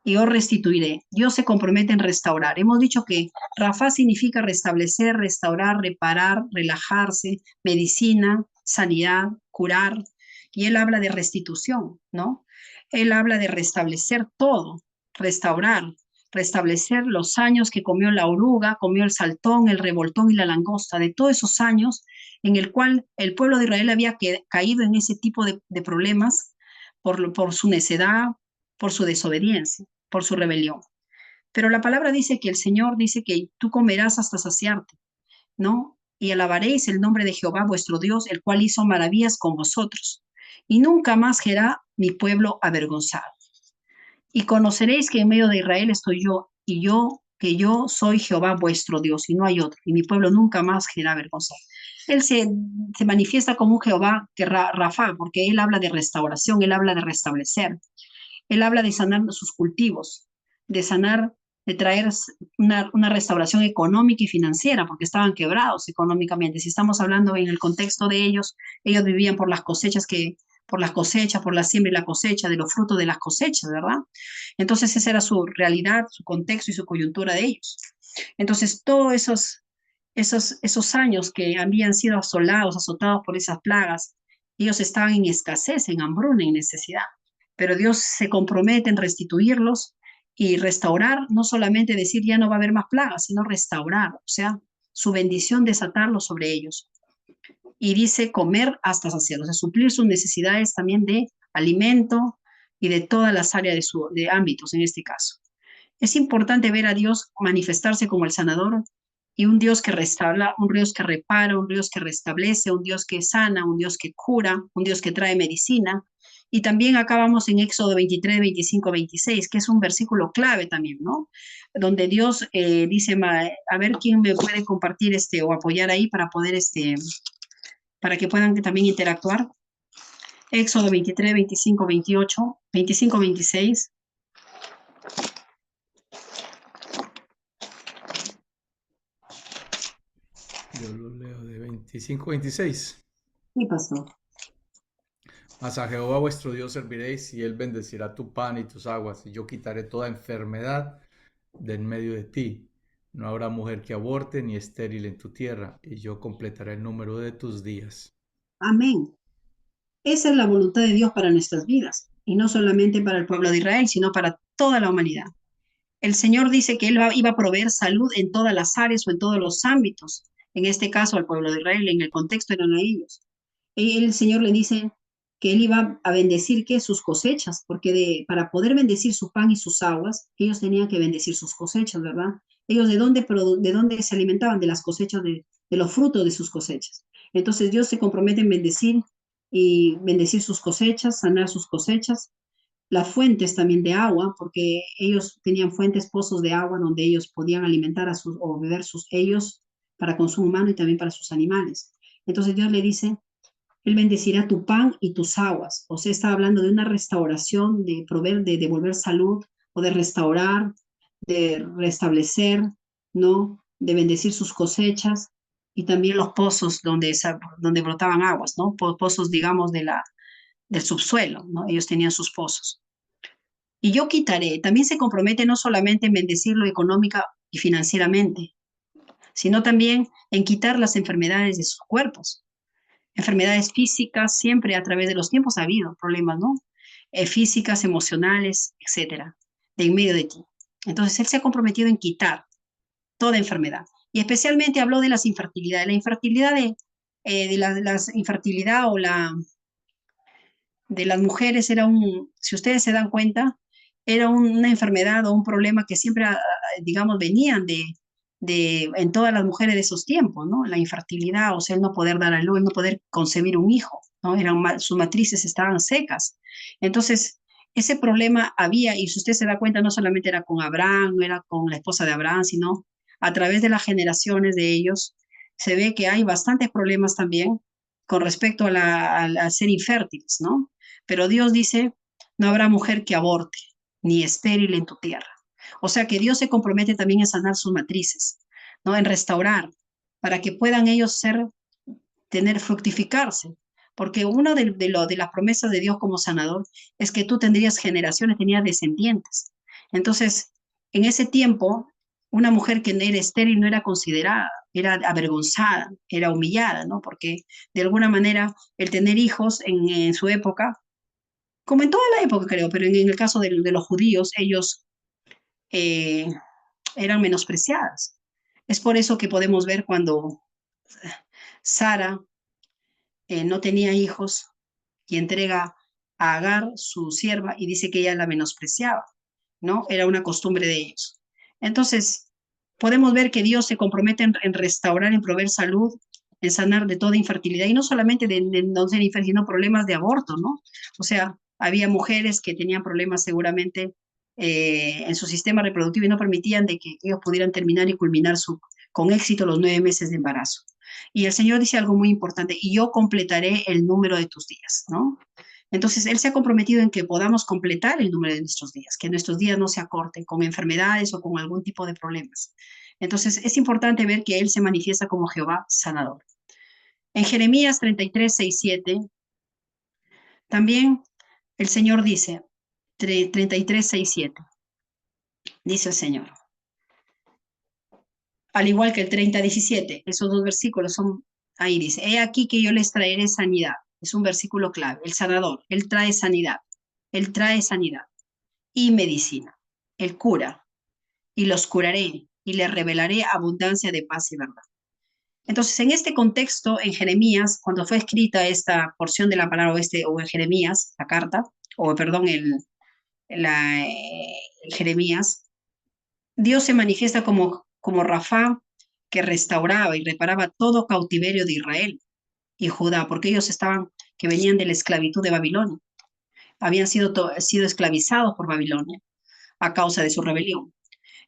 Y yo restituiré. Dios se compromete en restaurar. Hemos dicho que Rafa significa restablecer, restaurar, reparar, relajarse, medicina, sanidad, curar. Y Él habla de restitución, ¿no? Él habla de restablecer todo, restaurar, restablecer los años que comió la oruga, comió el saltón, el revoltón y la langosta, de todos esos años en el cual el pueblo de Israel había caído en ese tipo de problemas por su necedad, por su desobediencia, por su rebelión. Pero la palabra dice que el Señor dice que tú comerás hasta saciarte, ¿no? Y alabaréis el nombre de Jehová vuestro Dios, el cual hizo maravillas con vosotros. Y nunca más será mi pueblo avergonzado. Y conoceréis que en medio de Israel estoy yo, y que yo soy Jehová vuestro Dios, y no hay otro, y mi pueblo nunca más será avergonzado. Él se manifiesta como un Jehová que Rafa, porque él habla de restauración, él habla de restablecer, él habla de sanar sus cultivos, de sanar de traer una restauración económica y financiera, porque estaban quebrados económicamente. Si estamos hablando en el contexto de ellos vivían por las cosechas por la siembra y la cosecha, de los frutos de las cosechas, ¿verdad? Entonces esa era su realidad, su contexto y su coyuntura de ellos. Entonces todos esos años que habían sido asolados, azotados por esas plagas, ellos estaban en escasez, en hambruna, en necesidad. Pero Dios se compromete en restituirlos y restaurar, no solamente decir ya no va a haber más plagas, sino restaurar, o sea, su bendición desatarlo sobre ellos. Y dice comer hasta saciar, o sea, suplir sus necesidades también de alimento y de todas las áreas de ámbitos en este caso. Es importante ver a Dios manifestarse como el sanador y un Dios que restaura, un Dios que repara, un Dios que restablece, un Dios que sana, un Dios que cura, un Dios que trae medicina. Y también acá vamos en Éxodo 23, 25, 26, que es un versículo clave también, ¿no? Donde Dios dice, a ver quién me puede compartir o apoyar ahí para poder, para que puedan también interactuar. Éxodo 23, 25, 28, 25, 26. Yo lo leo de 25, 26. ¿Qué pasó? Mas a Jehová vuestro Dios serviréis y él bendecirá tu pan y tus aguas, y yo quitaré toda enfermedad de en medio de ti. No habrá mujer que aborte ni estéril en tu tierra, y yo completaré el número de tus días. Amén. Esa es la voluntad de Dios para nuestras vidas, y no solamente para el pueblo de Israel, sino para toda la humanidad. El Señor dice que Él iba a proveer salud en todas las áreas o en todos los ámbitos. En este caso, al pueblo de Israel, en el contexto eran a ellos. El Señor le dice que Él iba a bendecir ¿qué? Sus cosechas, porque para poder bendecir su pan y sus aguas, ellos tenían que bendecir sus cosechas, ¿verdad? Ellos de dónde se alimentaban? De las cosechas, de los frutos de sus cosechas. Entonces Dios se compromete en bendecir sus cosechas, sanar sus cosechas, las fuentes también de agua, porque ellos tenían fuentes, pozos de agua donde ellos podían alimentar o beber ellos para consumo humano y también para sus animales. Entonces Dios le dice, Él bendecirá tu pan y tus aguas. O sea, está hablando de una restauración, de proveer, de devolver salud, o de restaurar, de restablecer, ¿no? De bendecir sus cosechas y también los pozos donde brotaban aguas, ¿no? Pozos, digamos, del subsuelo, ¿no? Ellos tenían sus pozos. Y yo quitaré, también se compromete no solamente en bendecirlo económica y financieramente, sino también en quitar las enfermedades de sus cuerpos. Enfermedades físicas, siempre a través de los tiempos ha habido problemas, ¿no? Físicas, emocionales, etcétera, de en medio de ti. Entonces, Él se ha comprometido en quitar toda enfermedad. Y especialmente habló de las infertilidades. La infertilidad infertilidad de las mujeres era si ustedes se dan cuenta, era una enfermedad o un problema que siempre, digamos, venían en todas las mujeres de esos tiempos, ¿no? La infertilidad, o sea, el no poder dar a luz, el no poder concebir un hijo, ¿no? Sus matrices estaban secas. Entonces, ese problema había, y si usted se da cuenta, no solamente era con Abraham, no era con la esposa de Abraham, sino a través de las generaciones de ellos, se ve que hay bastantes problemas también con respecto a ser infértiles, ¿no? Pero Dios dice, no habrá mujer que aborte, ni estéril en tu tierra. O sea que Dios se compromete también a sanar sus matrices, ¿no? En restaurar, para que puedan ellos fructificarse. Porque una de las promesas de Dios como sanador es que tú tendrías generaciones, tenías descendientes. Entonces, en ese tiempo, una mujer que era estéril no era considerada, era avergonzada, era humillada, ¿no? Porque de alguna manera el tener hijos en su época, como en toda la época creo, pero en el caso de los judíos, ellos eh, eran menospreciadas. Es por eso que podemos ver cuando Sara no tenía hijos y entrega a Agar, su sierva, y dice que ella la menospreciaba, ¿no? Era una costumbre de ellos. Entonces, podemos ver que Dios se compromete en restaurar, en proveer salud, en sanar de toda infertilidad, y no solamente de no ser infértil, sino problemas de aborto, ¿no? O sea, había mujeres que tenían problemas seguramente en su sistema reproductivo y no permitían de que ellos pudieran terminar y culminar con éxito los 9 meses de embarazo. Y el Señor dice algo muy importante, y yo completaré el número de tus días, ¿no? Entonces, Él se ha comprometido en que podamos completar el número de nuestros días, que nuestros días no se acorten con enfermedades o con algún tipo de problemas. Entonces, es importante ver que Él se manifiesta como Jehová sanador. En Jeremías 33, 6, 7, también el Señor dice, 33, 6, 7, dice el Señor. Al igual que el 30, 17, esos dos versículos son, ahí dice, he aquí que yo les traeré sanidad. Es un versículo clave, el sanador, Él trae sanidad y medicina. Él cura y los curaré y les revelaré abundancia de paz y verdad. Entonces, en este contexto, en Jeremías, cuando fue escrita esta porción de la palabra o en Jeremías, la carta, o perdón, el Jeremías, Dios se manifiesta como Rafa, que restauraba y reparaba todo cautiverio de Israel y Judá, porque ellos que venían de la esclavitud de Babilonia, habían sido esclavizados por Babilonia a causa de su rebelión.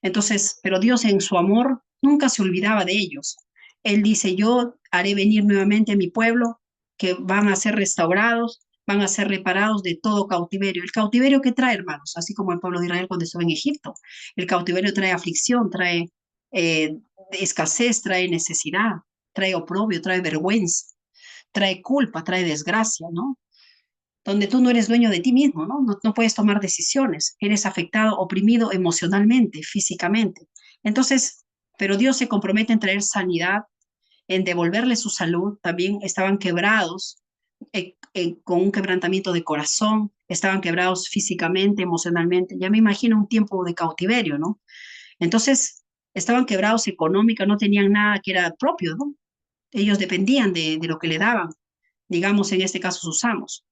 Entonces, pero Dios en su amor nunca se olvidaba de ellos. Él dice, yo haré venir nuevamente a mi pueblo, que van a ser restaurados, van a ser reparados de todo cautiverio. El cautiverio que trae, hermanos, así como el pueblo de Israel cuando estuvo en Egipto. El cautiverio trae aflicción, trae escasez, trae necesidad, trae oprobio, trae vergüenza, trae culpa, trae desgracia, ¿no? Donde tú no eres dueño de ti mismo, ¿no? No puedes tomar decisiones, eres afectado, oprimido emocionalmente, físicamente. Entonces, pero Dios se compromete en traer sanidad, en devolverle su salud. También estaban quebrados, con un quebrantamiento de corazón, estaban quebrados físicamente, emocionalmente. Ya me imagino un tiempo de cautiverio, ¿no? Entonces, estaban quebrados económicamente, no tenían nada que era propio, ¿no? Ellos dependían de lo que le daban, digamos en este caso sus amos.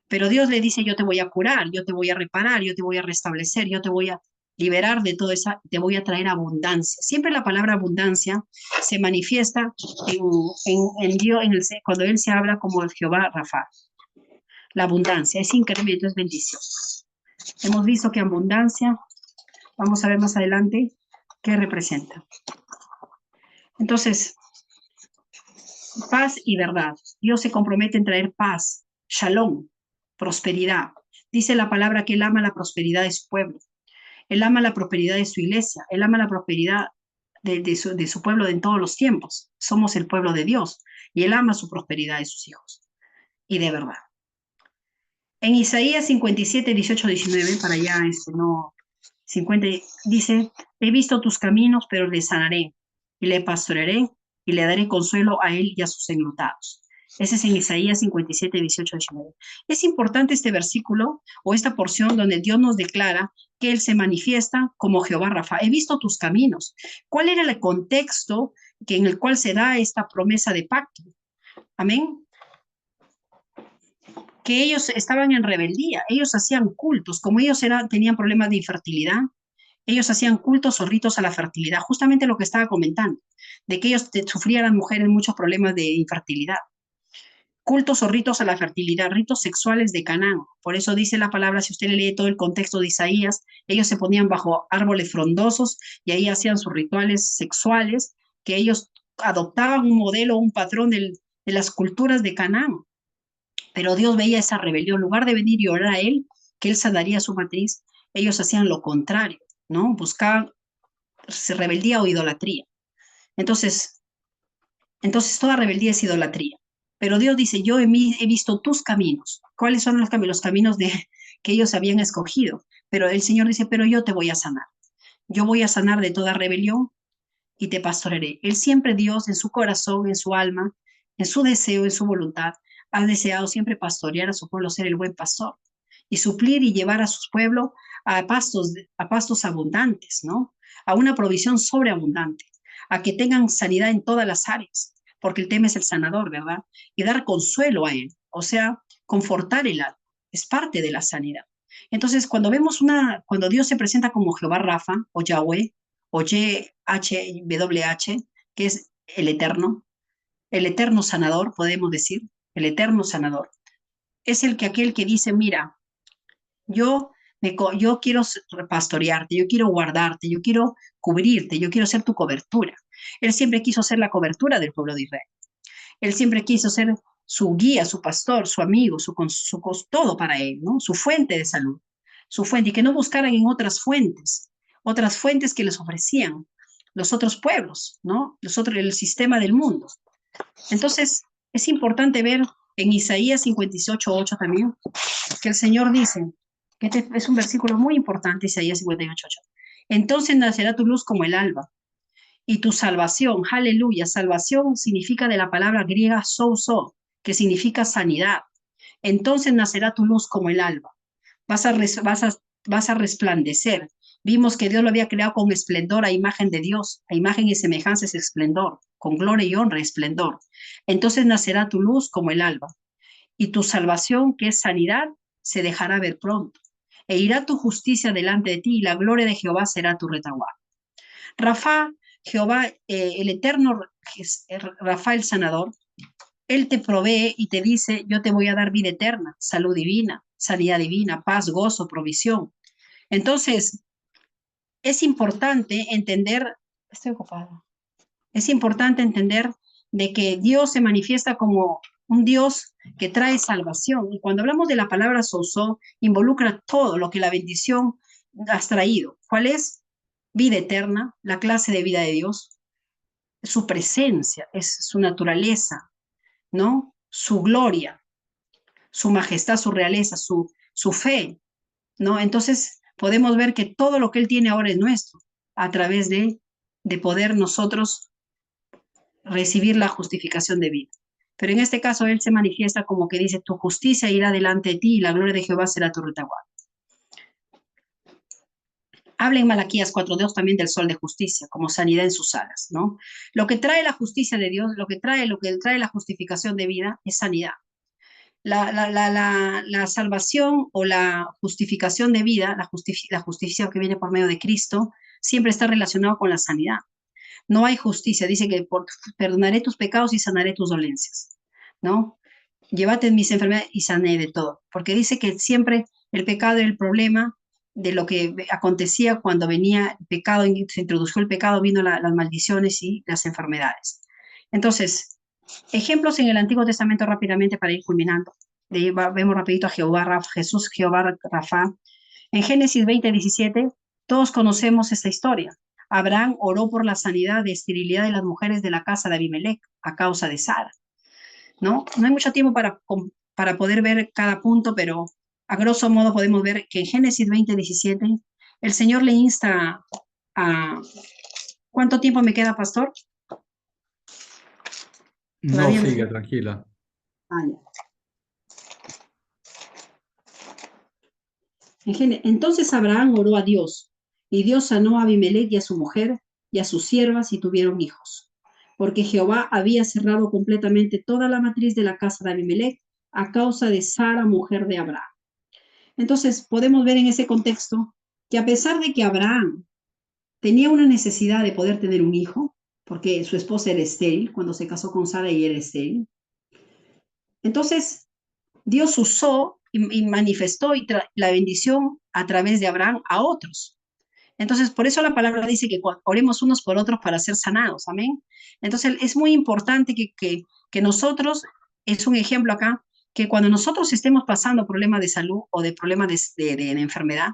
Pero Dios le dice, yo te voy a curar, yo te voy a reparar, yo te voy a restablecer, yo te voy a liberar de toda esa, te voy a traer abundancia. Siempre la palabra abundancia se manifiesta en Dios, cuando Él se habla como el Jehová Rafa. La abundancia es incremento, es bendición. Hemos visto que abundancia, vamos a ver más adelante qué representa. Entonces, paz y verdad. Dios se compromete en traer paz, shalom, prosperidad. Dice la palabra que Él ama la prosperidad de su pueblo. Él ama la prosperidad de su iglesia. Él ama la prosperidad de su pueblo en todos los tiempos. Somos el pueblo de Dios y Él ama su prosperidad de sus hijos. Y de verdad. En Isaías 57, 18, 19, para allá, 50, dice, he visto tus caminos, pero le sanaré, y le pastorearé, y le daré consuelo a él y a sus enlutados. Ese es en Isaías 57, 18, 19. Es importante este versículo o esta porción donde Dios nos declara que Él se manifiesta como Jehová Rafa. He visto tus caminos. ¿Cuál era el contexto en el cual se da esta promesa de pacto? Amén. Que ellos estaban en rebeldía, ellos hacían cultos, como ellos tenían problemas de infertilidad, ellos hacían cultos o ritos a la fertilidad, justamente lo que estaba comentando, de que ellos sufrían las mujeres muchos problemas de infertilidad. Cultos o ritos a la fertilidad, ritos sexuales de Canaán. Por eso dice la palabra, si usted lee todo el contexto de Isaías, ellos se ponían bajo árboles frondosos y ahí hacían sus rituales sexuales, que ellos adoptaban un modelo, un patrón de las culturas de Canaán. Pero Dios veía esa rebelión. En lugar de venir y orar a Él, que Él sanaría su matriz, ellos hacían lo contrario, ¿no? Buscaban rebeldía o idolatría. Entonces toda rebeldía es idolatría. Pero Dios dice, yo he visto tus caminos. ¿Cuáles son los caminos? Los caminos que ellos habían escogido. Pero el Señor dice, pero yo te voy a sanar. Yo voy a sanar de toda rebelión y te pastorearé. Él siempre, Dios, en su corazón, en su alma, en su deseo, en su voluntad, ha deseado siempre pastorear a su pueblo, ser el buen pastor y suplir y llevar a su pueblo a pastos abundantes, ¿no? A una provisión sobreabundante, a que tengan sanidad en todas las áreas, porque el tema es el sanador, ¿verdad? Y dar consuelo a él, o sea, confortar el alma, es parte de la sanidad. Entonces, cuando Dios se presenta como Jehová Rafa, o Yahweh, o YHWH, que es el eterno sanador, podemos decir, el eterno sanador, es aquel que dice, mira, yo quiero pastorearte, yo quiero guardarte, yo quiero cubrirte, yo quiero ser tu cobertura. Él siempre quiso ser la cobertura del pueblo de Israel. Él siempre quiso ser su guía, su pastor, su amigo, todo para él, ¿no? Su fuente de salud, su fuente, y que no buscaran en otras fuentes que les ofrecían los otros pueblos, ¿no? El sistema del mundo. Entonces, es importante ver en Isaías 58:8 también, que el Señor dice, que este es un versículo muy importante, Isaías 58:8. Entonces nacerá tu luz como el alba, y tu salvación, aleluya, salvación significa de la palabra griega souso, que significa sanidad. Entonces nacerá tu luz como el alba, vas a resplandecer. Vimos que Dios lo había creado con esplendor a imagen de Dios, a imagen y semejanza es esplendor, con gloria y honra, esplendor. Entonces nacerá tu luz como el alba, y tu salvación, que es sanidad, se dejará ver pronto. E irá tu justicia delante de ti, y la gloria de Jehová será tu retaguardia. Rafa, Jehová, el eterno, Rafa el sanador, él te provee y te dice, yo te voy a dar vida eterna, salud divina, sanidad divina, paz, gozo, provisión. Entonces, es importante entender, estoy ocupada, es importante entender de que Dios se manifiesta como un Dios que trae salvación. Y cuando hablamos de la palabra soso, involucra todo lo que la bendición has traído. ¿Cuál es? Vida eterna, la clase de vida de Dios, su presencia, es su naturaleza, ¿no? Su gloria, su majestad, su realeza, su fe, ¿no? Entonces podemos ver que todo lo que Él tiene ahora es nuestro, a través de poder nosotros recibir la justificación de vida. Pero en este caso Él se manifiesta como que dice, tu justicia irá delante de ti y la gloria de Jehová será tu retaguardia. Habla en Malaquías 4:2 también del sol de justicia, como sanidad en sus alas, ¿no? Lo que trae la justicia de Dios, lo que trae la justificación de vida es sanidad. La salvación o la justificación de vida, la justicia que viene por medio de Cristo, siempre está relacionado con la sanidad. No hay justicia, dice que perdonaré tus pecados y sanaré tus dolencias, ¿no? Llévate mis enfermedades y sané de todo, porque dice que siempre el pecado era el problema de lo que acontecía cuando venía el pecado, se introdujo el pecado, vino las maldiciones y las enfermedades. Entonces, ejemplos en el Antiguo Testamento rápidamente para ir culminando. Vemos rapidito a Jesús, Jehová Rafa. En Génesis 20:17, todos conocemos esta historia. Abraham oró por la sanidad de esterilidad de las mujeres de la casa de Abimelech a causa de Sara. ¿No? No hay mucho tiempo para poder ver cada punto, pero a grosso modo podemos ver que en Génesis 20:17 el Señor le insta a... ¿Cuánto tiempo me queda, pastor? No, siga, tranquila. Entonces Abraham oró a Dios, y Dios sanó a Abimelech y a su mujer y a sus siervas y tuvieron hijos, porque Jehová había cerrado completamente toda la matriz de la casa de Abimelech a causa de Sara, mujer de Abraham. Entonces podemos ver en ese contexto que a pesar de que Abraham tenía una necesidad de poder tener un hijo, porque su esposa era estéril, cuando se casó con Sara y era estéril, entonces Dios usó y manifestó la bendición a través de Abraham a otros. Entonces, por eso la palabra dice que oremos unos por otros para ser sanados, amén. Entonces, es muy importante que nosotros, es un ejemplo acá, que cuando nosotros estemos pasando problemas de salud o de problemas de enfermedad,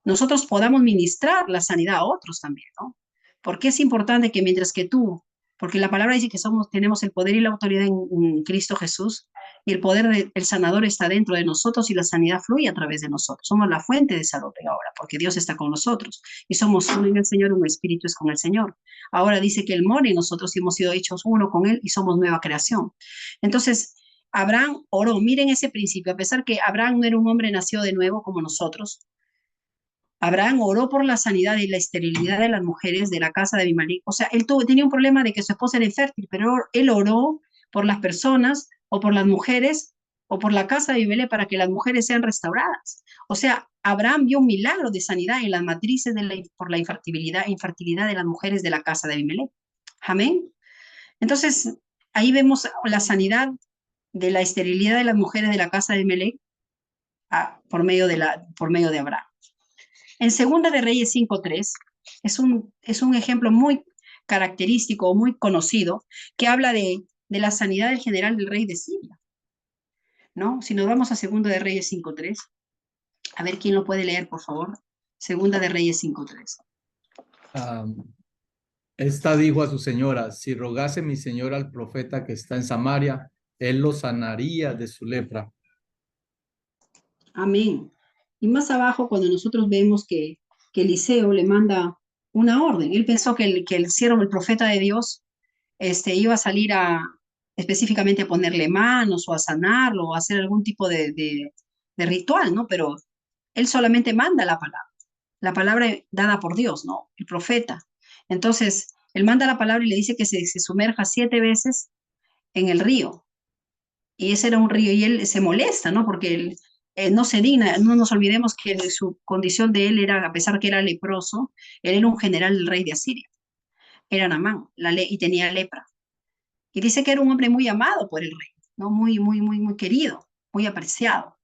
nosotros podamos ministrar la sanidad a otros también, ¿no? Porque es importante que mientras que tú, porque la palabra dice que tenemos el poder y la autoridad en Cristo Jesús, y el poder del sanador está dentro de nosotros y la sanidad fluye a través de nosotros. Somos la fuente de salud ahora, porque Dios está con nosotros y somos uno en el Señor, un espíritu es con el Señor. Ahora dice que Él mora en nosotros y hemos sido hechos uno con Él y somos nueva creación. Entonces, Abraham oró, miren ese principio, a pesar que Abraham no era un hombre nacido de nuevo como nosotros, Abraham oró por la sanidad y la esterilidad de las mujeres de la casa de Abimelech. O sea, él tenía un problema de que su esposa era infértil, pero él oró por las personas o por las mujeres o por la casa de Abimelech para que las mujeres sean restauradas. O sea, Abraham vio un milagro de sanidad en las matrices por la infertilidad de las mujeres de la casa de Abimelech. Amén. Entonces, ahí vemos la sanidad de la esterilidad de las mujeres de la casa de Abimelech por medio de Abraham. En Segunda de Reyes 5:3 es un ejemplo muy característico, muy conocido, que habla de de la sanidad del general del rey de Siria, ¿no? Si nos vamos a Segunda de Reyes 5:3, a ver quién lo puede leer, por favor. Segunda de Reyes 5:3. Esta dijo a su señora, si rogase mi señora al profeta que está en Samaria, él lo sanaría de su lepra. Amén. Y más abajo, cuando nosotros vemos que Eliseo le manda una orden, él pensó que el siervo, el profeta de Dios, iba a salir específicamente a ponerle manos o a sanarlo o a hacer algún tipo de ritual, ¿no? Pero él solamente manda la palabra dada por Dios, ¿no? El profeta. Entonces, él manda la palabra y le dice que se sumerja 7 veces en el río. Y ese era un río y él se molesta, ¿no? Porque él no se digna, no nos olvidemos que su condición de él era, a pesar que era leproso, él era un general del rey de Asiria, era Naamán, y tenía lepra. Y dice que era un hombre muy amado por el rey, ¿no? Muy querido, muy apreciado.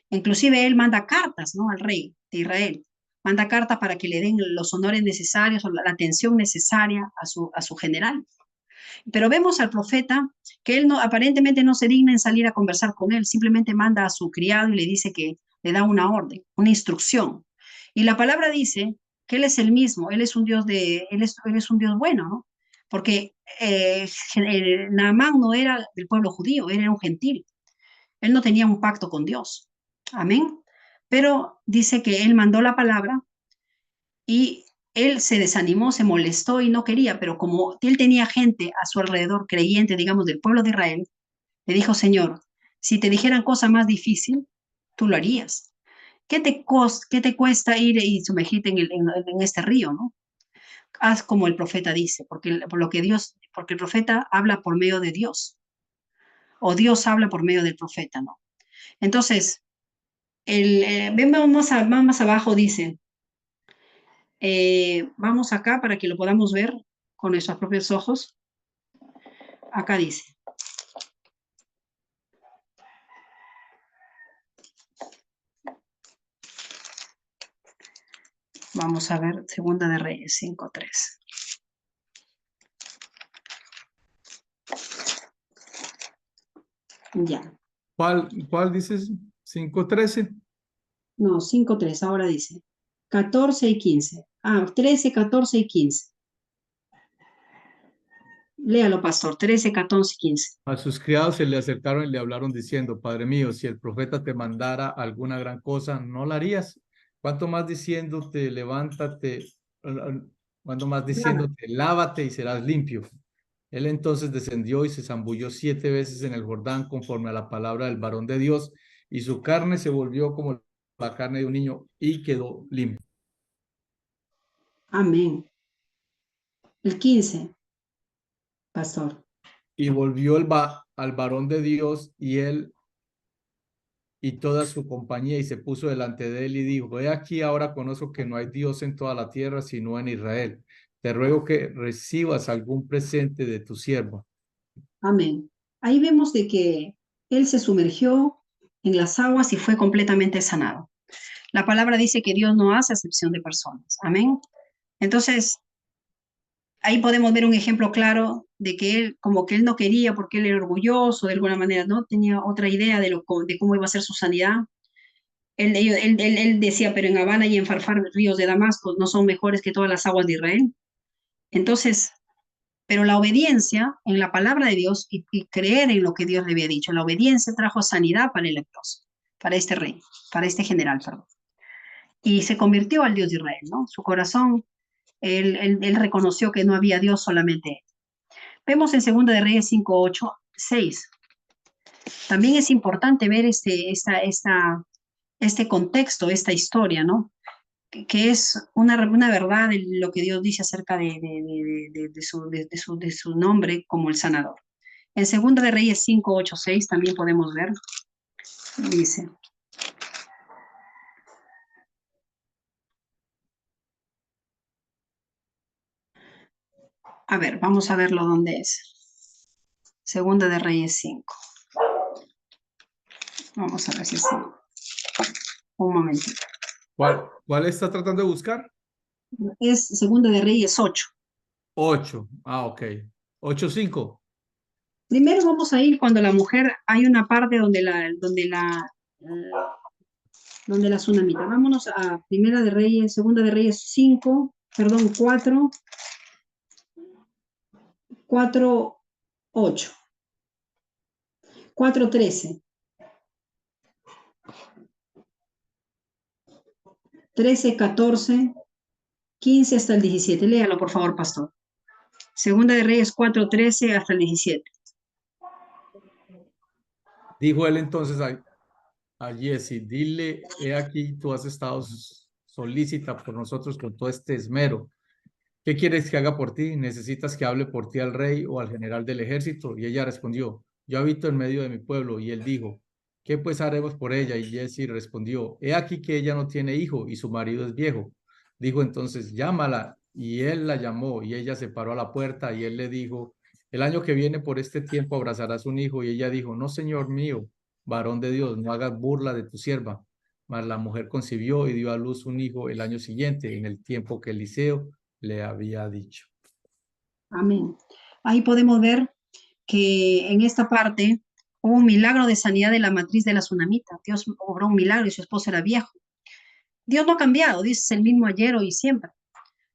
Inclusive él manda cartas, ¿no? Al rey de Israel. Manda cartas para que le den los honores necesarios o la atención necesaria a su general. Pero vemos al profeta que él no, aparentemente no se digna en salir a conversar con él, simplemente manda a su criado y le dice que le da una orden, una instrucción. Y la palabra dice que él es el mismo, él es un Dios él es un Dios bueno, ¿no? Porque Naamán no era del pueblo judío, él era un gentil. Él no tenía un pacto con Dios. Amén. Pero dice que él mandó la palabra y él se desanimó, se molestó y no quería, pero como él tenía gente a su alrededor, creyente, digamos, del pueblo de Israel, le dijo, Señor, si te dijeran cosa más difícil, tú lo harías. ¿Qué te cuesta ir y sumergirte en este río, no? Haz como el profeta dice, porque el profeta habla por medio de Dios, o Dios habla por medio del profeta, ¿no? Entonces, vemos más abajo, dice, vamos acá para que lo podamos ver con nuestros propios ojos. Acá dice. Vamos a ver, Segunda de Reyes 5:3. Ya. ¿Cuál dices? 5:13. No, 5:3, ahora dice 14 y 15. 13, 14 y 15. Léalo, pastor, 13, 14 y 15. A sus criados se le acercaron y le hablaron diciendo, Padre mío, si el profeta te mandara alguna gran cosa, ¿no la harías? ¿Cuánto más diciéndote, levántate, cuánto más diciéndote, lávate y serás limpio? Él entonces descendió y se zambulló 7 veces en el Jordán conforme a la palabra del varón de Dios, y su carne se volvió como la carne de un niño y quedó limpio. Amén. El 15, pastor. Y volvió al varón de Dios y él y toda su compañía y se puso delante de él y dijo, he aquí ahora conozco que no hay Dios en toda la tierra sino en Israel. Te ruego que recibas algún presente de tu sierva. Amén. Ahí vemos de que él se sumergió en las aguas y fue completamente sanado. La palabra dice que Dios no hace acepción de personas. Amén. Entonces, ahí podemos ver un ejemplo claro de que él, como que él no quería porque él era orgulloso, de alguna manera, ¿no? Tenía otra idea de cómo iba a ser su sanidad. Él decía, pero en Habana y en Farfar, ríos de Damasco, no son mejores que todas las aguas de Israel. Entonces, pero la obediencia en la palabra de Dios y creer en lo que Dios le había dicho, la obediencia trajo sanidad para el leproso, para este rey, para este general, perdón. Y se convirtió al Dios de Israel, ¿no? Su corazón, él reconoció que no había Dios solamente él. Vemos en 2 de Reyes 5, 8, 6. También es importante ver este contexto, esta historia, ¿no? Que es una verdad de lo que Dios dice acerca de su nombre como el sanador. En 2 de Reyes 5, 8, 6 también podemos ver, dice. A ver, vamos a verlo dónde es. 2 de Reyes 5. Vamos a ver si es. Un momentito. ¿Cuál está tratando de buscar? Es 2 de Reyes 8. 8. Ok. 8:5. Primero vamos a ir cuando la mujer, hay una parte donde la tsunamita. Vámonos a Primera de Reyes, Segunda de Reyes 5, perdón, 4, 4, 8, 4, 13, 13, 14, 15 hasta el 17. Léalo, por favor, pastor. Segunda de Reyes 4, 13 hasta el 17. Dijo él entonces a Giezi, dile, he aquí, tú has estado solícita por nosotros con todo este esmero. ¿Qué quieres que haga por ti? ¿Necesitas que hable por ti al rey o al general del ejército? Y ella respondió, yo habito en medio de mi pueblo. Y él dijo, ¿qué pues haremos por ella? Y Giezi respondió, he aquí que ella no tiene hijo y su marido es viejo. Dijo entonces, llámala. Y él la llamó y ella se paró a la puerta y él le dijo, el año que viene por este tiempo abrazarás un hijo. Y ella dijo, no, señor mío, varón de Dios, no hagas burla de tu sierva. Mas la mujer concibió y dio a luz un hijo el año siguiente, en el tiempo que Eliseo le había dicho. Amén. Ahí podemos ver que en esta parte hubo un milagro de sanidad de la matriz de la tsunamita. Dios obró un milagro y su esposo era viejo. Dios no ha cambiado, dice es el mismo ayer, hoy y siempre.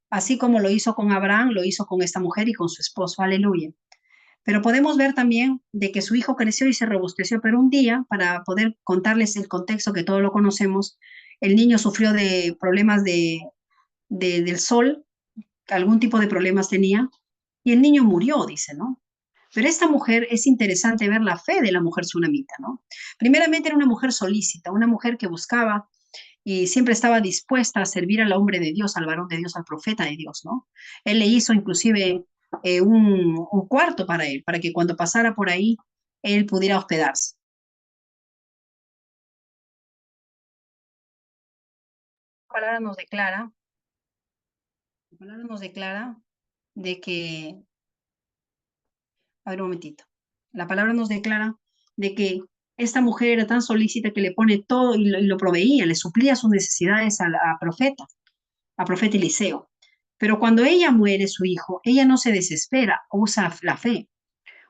Así como lo hizo con Abraham, lo hizo con esta mujer y con su esposo. Aleluya. Pero podemos ver también de que su hijo creció y se robusteció, pero un día, para poder contarles el contexto que todos lo conocemos, el niño sufrió de problemas del sol, algún tipo de problemas tenía, y el niño murió, dice, ¿no? Pero esta mujer, es interesante ver la fe de la mujer tsunamita, ¿no? Primeramente era una mujer solícita, una mujer que buscaba y siempre estaba dispuesta a servir al hombre de Dios, al varón de Dios, al profeta de Dios, ¿no? Él le hizo inclusive un cuarto para él, para que cuando pasara por ahí, él pudiera hospedarse. La palabra nos declara de que, a ver un momentito, la palabra nos declara de que esta mujer era tan solícita que le pone todo y lo proveía, le suplía sus necesidades a profeta Eliseo. Pero cuando ella muere, su hijo, ella no se desespera, usa la fe,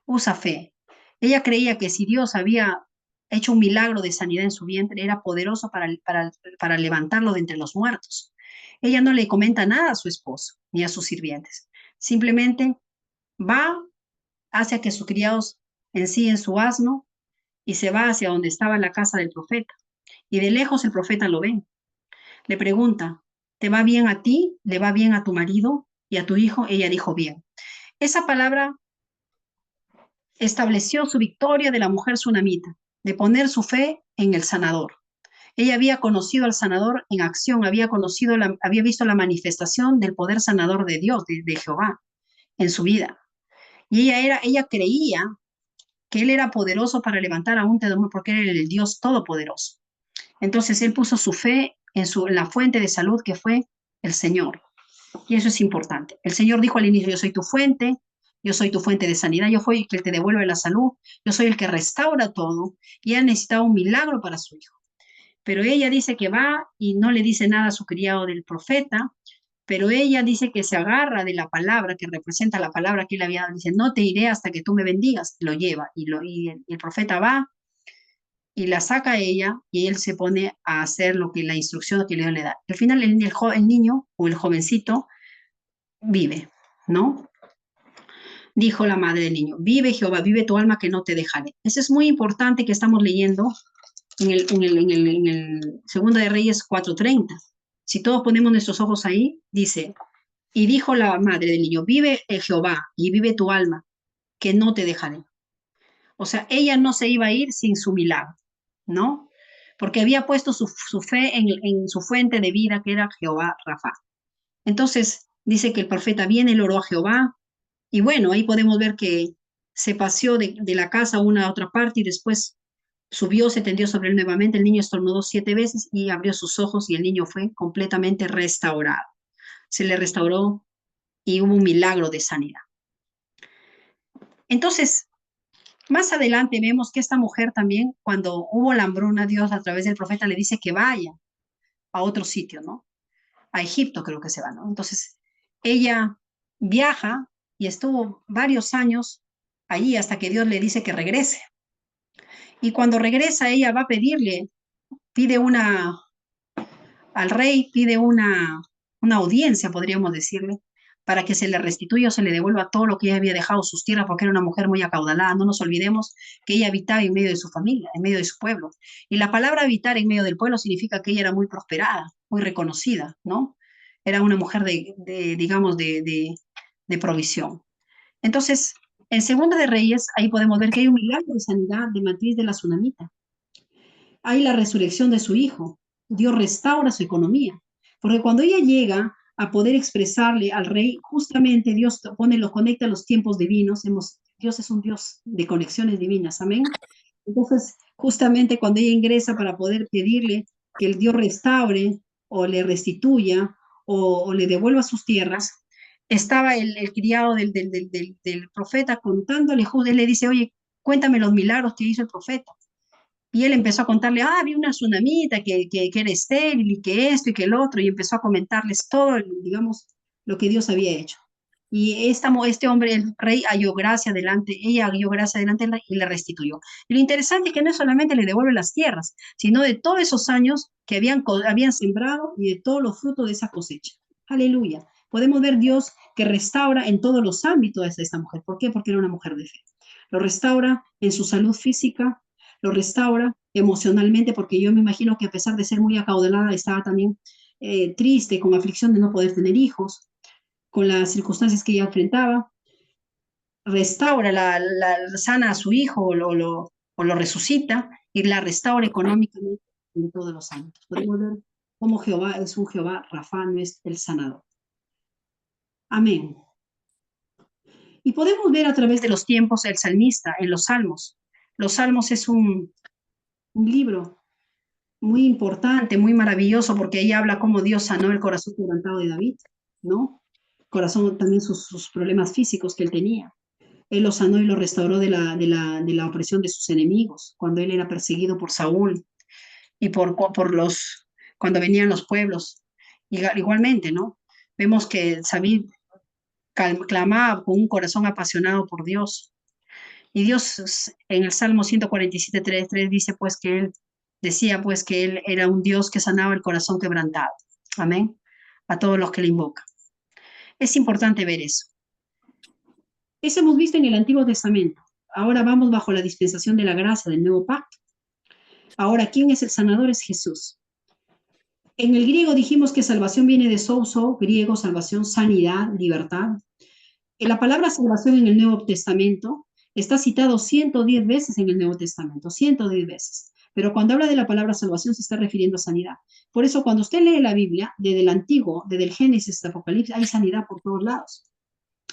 usa fe. Ella creía que si Dios había hecho un milagro de sanidad en su vientre, era poderoso para levantarlo de entre los muertos. Ella no le comenta nada a su esposo ni a sus sirvientes. Simplemente va hacia que sus criados ensillen su asno y se va hacia donde estaba la casa del profeta. Y de lejos el profeta lo ve. Le pregunta, ¿te va bien a ti? ¿Le va bien a tu marido y a tu hijo? Ella dijo bien. Esa palabra estableció su victoria de la mujer tsunamita, de poner su fe en el sanador. Ella había conocido al sanador en acción, había visto la manifestación del poder sanador de Dios, de Jehová, en su vida. Y ella creía que él era poderoso para levantar a un temor porque era el Dios todopoderoso. Entonces él puso su fe en la fuente de salud que fue el Señor. Y eso es importante. El Señor dijo al inicio, yo soy tu fuente de sanidad, yo soy el que te devuelve la salud, yo soy el que restaura todo. Y ella necesitaba un milagro para su hijo. Pero ella dice que va y no le dice nada a su criado del profeta, pero ella dice que se agarra de la palabra, que representa la palabra que él había dado. Dice, no te iré hasta que tú me bendigas. Lo lleva y el profeta va y la saca a ella y él se pone a hacer lo que la instrucción que Dios le da. Al final el niño o el jovencito vive, ¿no? Dijo la madre del niño, vive Jehová, vive tu alma que no te dejaré. Eso es muy importante que estamos leyendo en el Segunda de Reyes 4:30. Si todos ponemos nuestros ojos ahí, dice, y dijo la madre del niño, vive Jehová y vive tu alma, que no te dejaré. O sea, ella no se iba a ir sin su milagro, ¿no? Porque había puesto su fe en su fuente de vida, que era Jehová Rafa. Entonces, dice que el profeta viene, él oró a Jehová, y bueno, ahí podemos ver que se paseó de la casa a una a otra parte y después subió, se tendió sobre él nuevamente, el niño estornudó 7 veces y abrió sus ojos y el niño fue completamente restaurado. Se le restauró y hubo un milagro de sanidad. Entonces, más adelante vemos que esta mujer también, cuando hubo la hambruna, Dios a través del profeta le dice que vaya a otro sitio, ¿no? A Egipto creo que se va, ¿no? Entonces, ella viaja y estuvo varios años allí hasta que Dios le dice que regrese. Y cuando regresa, ella va a pide al rey, pide una audiencia, podríamos decirle, para que se le restituya o se le devuelva todo lo que ella había dejado, sus tierras, porque era una mujer muy acaudalada. No nos olvidemos que ella habitaba en medio de su familia, en medio de su pueblo. Y la palabra habitar en medio del pueblo significa que ella era muy prosperada, muy reconocida, ¿no? Era una mujer digamos, de provisión. Entonces, en Segunda de Reyes, ahí podemos ver que hay un milagro de sanidad de matriz de la tsunamita. Hay la resurrección de su hijo. Dios restaura su economía. Porque cuando ella llega a poder expresarle al rey, justamente Dios lo conecta a los tiempos divinos. Dios es un Dios de conexiones divinas. Amén. Entonces, justamente cuando ella ingresa para poder pedirle que el Dios restaure o le restituya o le devuelva sus tierras, estaba el criado del profeta contándole, él le dice, oye, cuéntame los milagros que hizo el profeta. Y él empezó a contarle, había una tsunamita que era estéril y que esto y que el otro, y empezó a comentarles todo, digamos, lo que Dios había hecho. Y este hombre, el rey, ella halló gracia delante del rey y le restituyó. Y lo interesante es que no solamente le devuelve las tierras, sino de todos esos años que habían sembrado y de todos los frutos de esa cosecha. Aleluya. Podemos ver Dios que restaura en todos los ámbitos a esta mujer. ¿Por qué? Porque era una mujer de fe. Lo restaura en su salud física, lo restaura emocionalmente, porque yo me imagino que a pesar de ser muy acaudalada, estaba también triste, con aflicción de no poder tener hijos, con las circunstancias que ella enfrentaba. Restaura, sana a su hijo o lo resucita y la restaura económicamente en todos los ámbitos. Podemos ver cómo Jehová es un Jehová Rafa, no es el sanador. Amén. Y podemos ver a través de los tiempos el salmista en los salmos. Los salmos es un libro muy importante, muy maravilloso, porque ahí habla cómo Dios sanó el corazón quebrantado de David, ¿no? Corazón, también sus problemas físicos que él tenía. Él lo sanó y lo restauró de la opresión de sus enemigos, cuando él era perseguido por Saúl y cuando venían los pueblos. Igualmente, ¿no? Vemos que David clamaba con un corazón apasionado por Dios. Y Dios en el Salmo 147:3 dice pues que él decía pues que él era un Dios que sanaba el corazón quebrantado. Amén. A todos los que le invocan. Es importante ver eso. Eso hemos visto en el Antiguo Testamento. Ahora vamos bajo la dispensación de la gracia del nuevo pacto. Ahora, ¿quién es el sanador? Es Jesús. En el griego dijimos que salvación viene de souso, griego, salvación, sanidad, libertad. La palabra salvación en el Nuevo Testamento está citado 110 veces en el Nuevo Testamento, 110 veces. Pero cuando habla de la palabra salvación se está refiriendo a sanidad. Por eso cuando usted lee la Biblia, desde el Antiguo, desde el Génesis hasta Apocalipsis, hay sanidad por todos lados.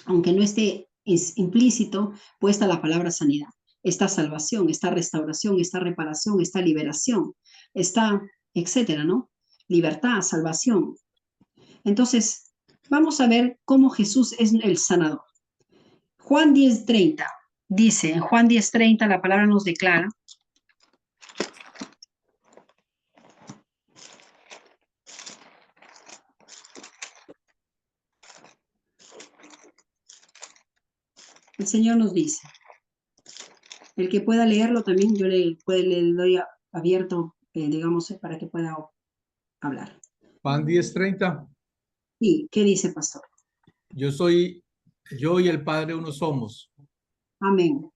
Aunque no esté implícito puesta la palabra sanidad. Está salvación, está restauración, está reparación, está liberación, está, etcétera, ¿no? Libertad, salvación. Entonces, vamos a ver cómo Jesús es el sanador. Juan 10:30 dice, en Juan 10:30 la palabra nos declara, el Señor nos dice, el que pueda leerlo también, yo le doy abierto, digamos, para que pueda hablar. Juan 10:30. Sí, ¿qué dice, pastor? Yo y el Padre uno somos. Amén.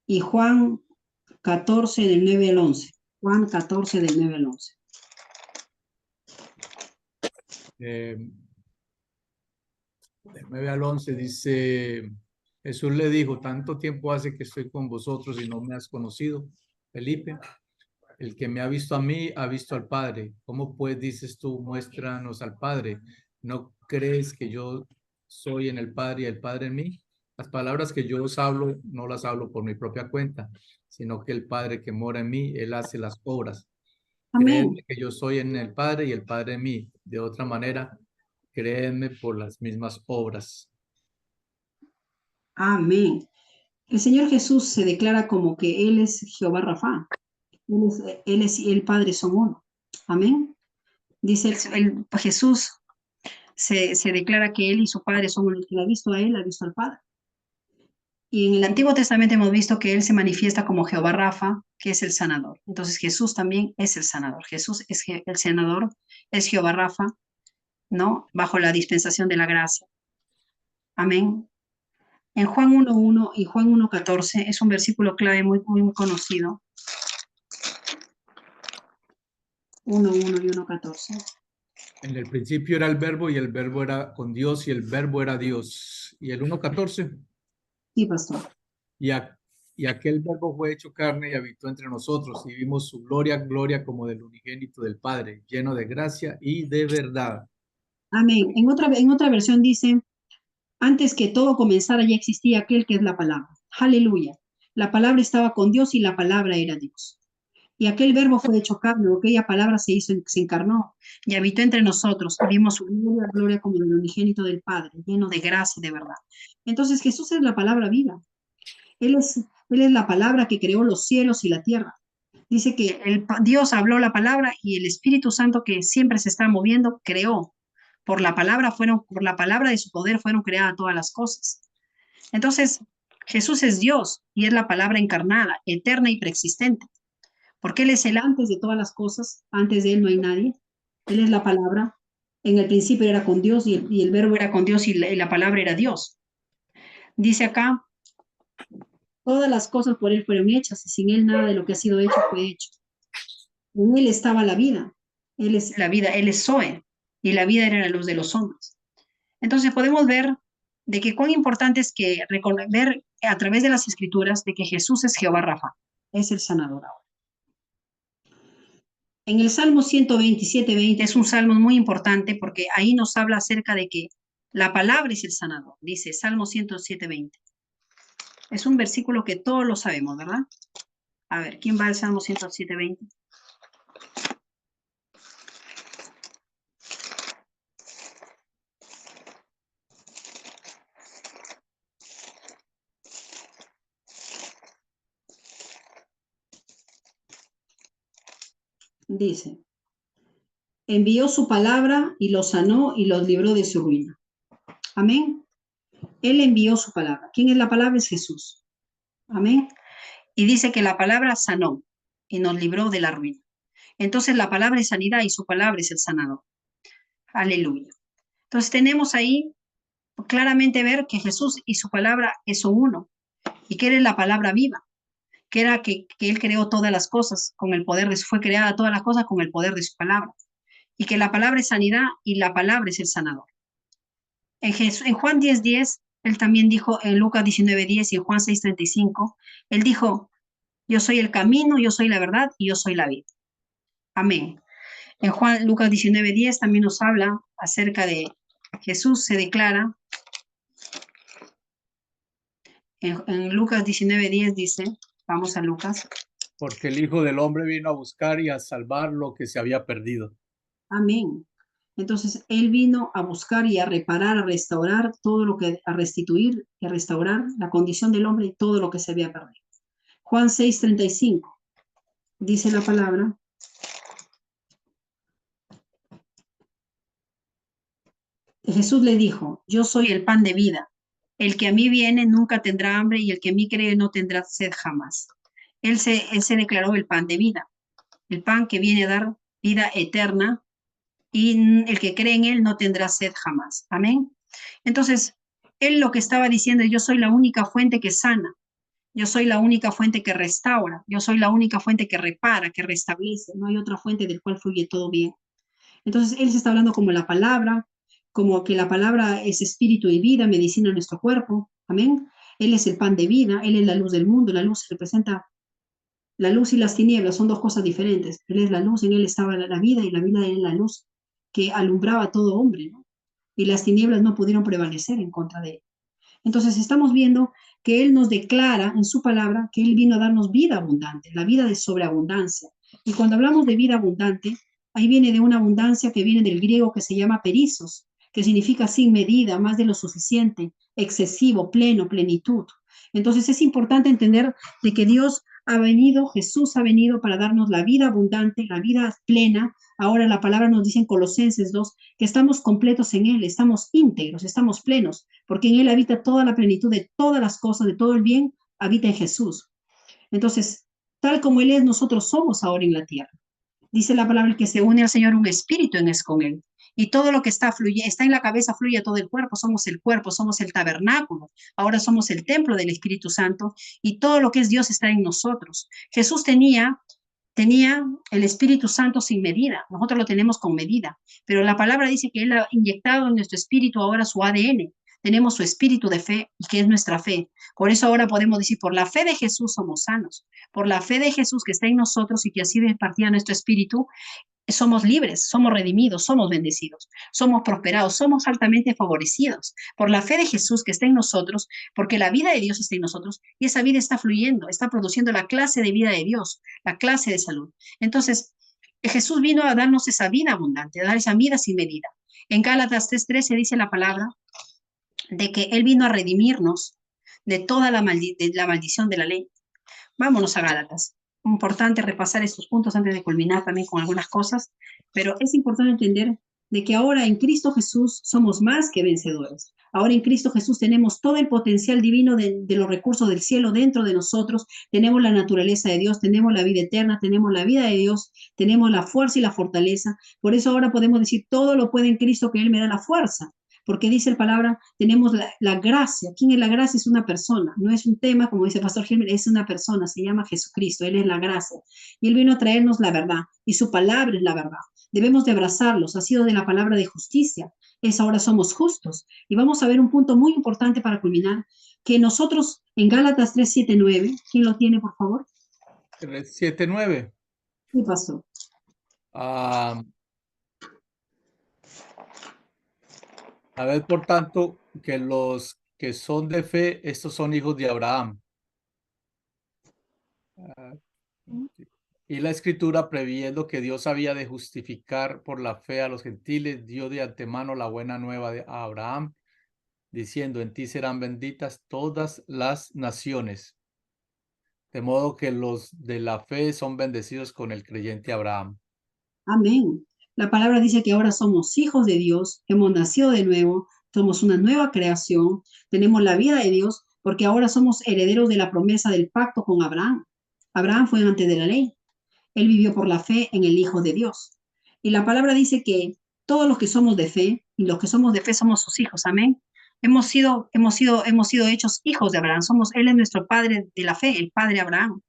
Y Juan 14 del 9 al 11. Juan 14 del 9 al 11. Del 9 al 11 dice, Jesús le dijo, tanto tiempo hace que estoy con vosotros y no me has conocido, Felipe. El que me ha visto a mí, ha visto al Padre. ¿Cómo pues dices tú, muéstranos al Padre? ¿No crees que yo soy en el Padre y el Padre en mí? Las palabras que yo os hablo, no las hablo por mi propia cuenta, sino que el Padre que mora en mí, Él hace las obras. Amén. Creedme que yo soy en el Padre y el Padre en mí. De otra manera, créedme por las mismas obras. Amén. El Señor Jesús se declara como que Él es Jehová Rafa. Él y el Padre son uno. Amén. Dice Jesús se declara que Él y su Padre son uno. El que la ha visto a Él, ha visto al Padre. Y en el Antiguo Testamento hemos visto que Él se manifiesta como Jehová Rafa, que es el sanador. Entonces Jesús también es el sanador. Jesús es el sanador, es Jehová Rafa, ¿no? Bajo la dispensación de la gracia. Amén. En Juan 1:1 y Juan 1:14 es un versículo clave muy, muy conocido. 1:1 y 1:14. En el principio era el verbo y el verbo era con Dios y el verbo era Dios. Y el 1:14. Sí, pastor. Y aquel verbo fue hecho carne y habitó entre nosotros y vimos su gloria, gloria como del unigénito del Padre, lleno de gracia y de verdad. Amén. En otra versión dice, antes que todo comenzara ya existía aquel que es la palabra. Aleluya. La palabra estaba con Dios y la palabra era Dios. Y aquel verbo fue hecho carne, aquella palabra se encarnó y habitó entre nosotros. Y vimos su gloria, gloria como del unigénito del Padre, lleno de gracia y de verdad. Entonces Jesús es la palabra viva. Él es la palabra que creó los cielos y la tierra. Dice que Dios habló la palabra y el Espíritu Santo, que siempre se está moviendo, creó. Por la palabra de su poder fueron creadas todas las cosas. Entonces, Jesús es Dios y es la palabra encarnada, eterna y preexistente. Porque Él es el antes de todas las cosas. Antes de Él no hay nadie. Él es la palabra. En el principio era con Dios y el verbo era con Dios y la palabra era Dios. Dice acá, todas las cosas por Él fueron hechas y sin Él nada de lo que ha sido hecho fue hecho. En Él estaba la vida. Él es la vida, Él es Zoe y la vida era la luz de los hombres. Entonces podemos ver de que cuán importante es que ver a través de las escrituras de que Jesús es Jehová Rafa, es el sanador ahora. En el Salmo 127:20 es un salmo muy importante porque ahí nos habla acerca de que la palabra es el sanador, dice Salmo 107:20. Es un versículo que todos lo sabemos, ¿verdad? A ver, ¿quién va al Salmo 107:20? Dice, envió su palabra y los sanó y los libró de su ruina. Amén. Él envió su palabra. ¿Quién es la palabra? Es Jesús. Amén. Y dice que la palabra sanó y nos libró de la ruina. Entonces la palabra es sanidad y su palabra es el sanador. Aleluya. Entonces tenemos ahí claramente ver que Jesús y su palabra son uno y que Él es la palabra viva, que era que Él creó todas las cosas con el poder fue creada todas las cosas con el poder de su palabra y que la palabra es sanidad y la palabra es el sanador. En Juan 10:10, Él también dijo, en Lucas 19:10 y en Juan 6:35, Él dijo, yo soy el camino, yo soy la verdad y yo soy la vida. Amén. En Lucas 19:10 también nos habla acerca de Jesús, se declara. En Lucas 19:10 dice, vamos a Lucas. Porque el Hijo del Hombre vino a buscar y a salvar lo que se había perdido. Amén. Entonces, Él vino a buscar y a reparar, a restaurar todo lo que, a restituir y a restaurar la condición del hombre y todo lo que se había perdido. Juan 6:35 dice la palabra. Jesús le dijo, yo soy el pan de vida. El que a mí viene nunca tendrá hambre y el que a mí cree no tendrá sed jamás. Él se declaró el pan de vida, el pan que viene a dar vida eterna y el que cree en Él no tendrá sed jamás. Amén. Entonces, Él lo que estaba diciendo, yo soy la única fuente que sana, yo soy la única fuente que restaura, yo soy la única fuente que repara, que restablece, no hay otra fuente del cual fluye todo bien. Entonces, Él se está hablando como la palabra, como que la palabra es espíritu y vida, medicina en nuestro cuerpo. Amén. Él es el pan de vida, Él es la luz del mundo, la luz representa la luz y las tinieblas, son dos cosas diferentes. Él es la luz, en Él estaba la vida y la vida es la luz que alumbraba a todo hombre, ¿no? Y las tinieblas no pudieron prevalecer en contra de Él. Entonces estamos viendo que Él nos declara en su palabra que Él vino a darnos vida abundante, la vida de sobreabundancia. Y cuando hablamos de vida abundante, ahí viene de una abundancia que viene del griego que se llama perizos, que significa sin medida, más de lo suficiente, excesivo, pleno, plenitud. Entonces es importante entender de que Dios Jesús ha venido para darnos la vida abundante, la vida plena. Ahora la palabra nos dice en Colosenses 2 que estamos completos en Él, estamos íntegros, estamos plenos, porque en Él habita toda la plenitud de todas las cosas, de todo el bien, habita en Jesús. Entonces, tal como Él es, nosotros somos ahora en la tierra. Dice la palabra que se une al Señor un espíritu en es con Él. Y todo lo que está en la cabeza fluye a todo el cuerpo, somos el tabernáculo, ahora somos el templo del Espíritu Santo y todo lo que es Dios está en nosotros. Jesús tenía el Espíritu Santo sin medida, nosotros lo tenemos con medida, pero la palabra dice que Él ha inyectado en nuestro espíritu ahora su ADN, tenemos su espíritu de fe y que es nuestra fe. Por eso ahora podemos decir, por la fe de Jesús somos sanos, por la fe de Jesús que está en nosotros y que así impartía nuestro espíritu, somos libres, somos redimidos, somos bendecidos, somos prosperados, somos altamente favorecidos por la fe de Jesús que está en nosotros, porque la vida de Dios está en nosotros y esa vida está fluyendo, está produciendo la clase de vida de Dios, la clase de salud. Entonces, Jesús vino a darnos esa vida abundante, a dar esa vida sin medida. En Gálatas 3:13 dice la palabra de que Él vino a redimirnos de toda la maldición de la ley. Vámonos a Gálatas. Importante repasar estos puntos antes de culminar también con algunas cosas, pero es importante entender de que ahora en Cristo Jesús somos más que vencedores. Ahora en Cristo Jesús tenemos todo el potencial divino de los recursos del cielo dentro de nosotros, tenemos la naturaleza de Dios, tenemos la vida eterna, tenemos la vida de Dios, tenemos la fuerza y la fortaleza. Por eso ahora podemos decir, todo lo puede en Cristo que Él me da la fuerza. Porque dice la palabra, tenemos la gracia. ¿Quién es la gracia? Es una persona, no es un tema, como dice Pastor Gilmer, es una persona, se llama Jesucristo, Él es la gracia. Y Él vino a traernos la verdad, y su palabra es la verdad. Debemos de abrazarlos, ha sido de la palabra de justicia, ahora somos justos. Y vamos a ver un punto muy importante para culminar, que nosotros en Gálatas 3, 7, 9, ¿quién lo tiene, por favor? 3, 7, 9. ¿Qué pasó? A ver, por tanto, que los que son de fe, estos son hijos de Abraham. Y la Escritura, previendo que Dios había de justificar por la fe a los gentiles, dio de antemano la buena nueva a Abraham, diciendo, en ti serán benditas todas las naciones. De modo que los de la fe son bendecidos con el creyente Abraham. Amén. La palabra dice que ahora somos hijos de Dios, hemos nacido de nuevo, somos una nueva creación, tenemos la vida de Dios, porque ahora somos herederos de la promesa del pacto con Abraham. Abraham fue antes de la ley. Él vivió por la fe en el Hijo de Dios. Y la palabra dice que todos los que somos de fe, y los que somos de fe somos sus hijos. Amén. Hemos sido hechos hijos de Abraham. Él es nuestro padre de la fe, el padre Abraham.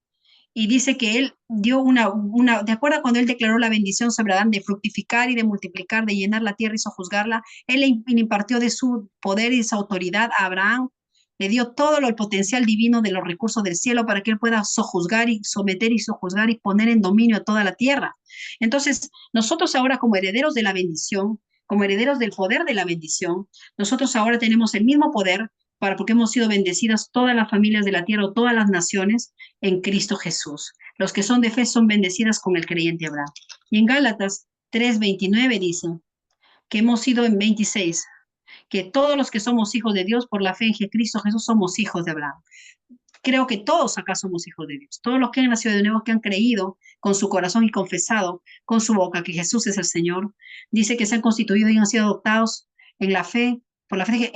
Y dice que él dio ¿de acuerdo cuando él declaró la bendición sobre Adán de fructificar y de multiplicar, de llenar la tierra y sojuzgarla? Él le impartió de su poder y de su autoridad a Abraham, le dio todo el potencial divino de los recursos del cielo para que él pueda sojuzgar y someter y sojuzgar y poner en dominio a toda la tierra. Entonces, nosotros ahora como herederos de la bendición, como herederos del poder de la bendición, nosotros ahora tenemos el mismo poder porque hemos sido bendecidas todas las familias de la tierra o todas las naciones en Cristo Jesús. Los que son de fe son bendecidas con el creyente Abraham. Y en Gálatas 3:29 dice que hemos sido en 26, que todos los que somos hijos de Dios por la fe en Cristo Jesús somos hijos de Abraham. Creo que todos acá somos hijos de Dios. Todos los que han nacido de nuevo, que han creído con su corazón y confesado con su boca que Jesús es el Señor, dice que se han constituido y han sido adoptados en la fe, por la fe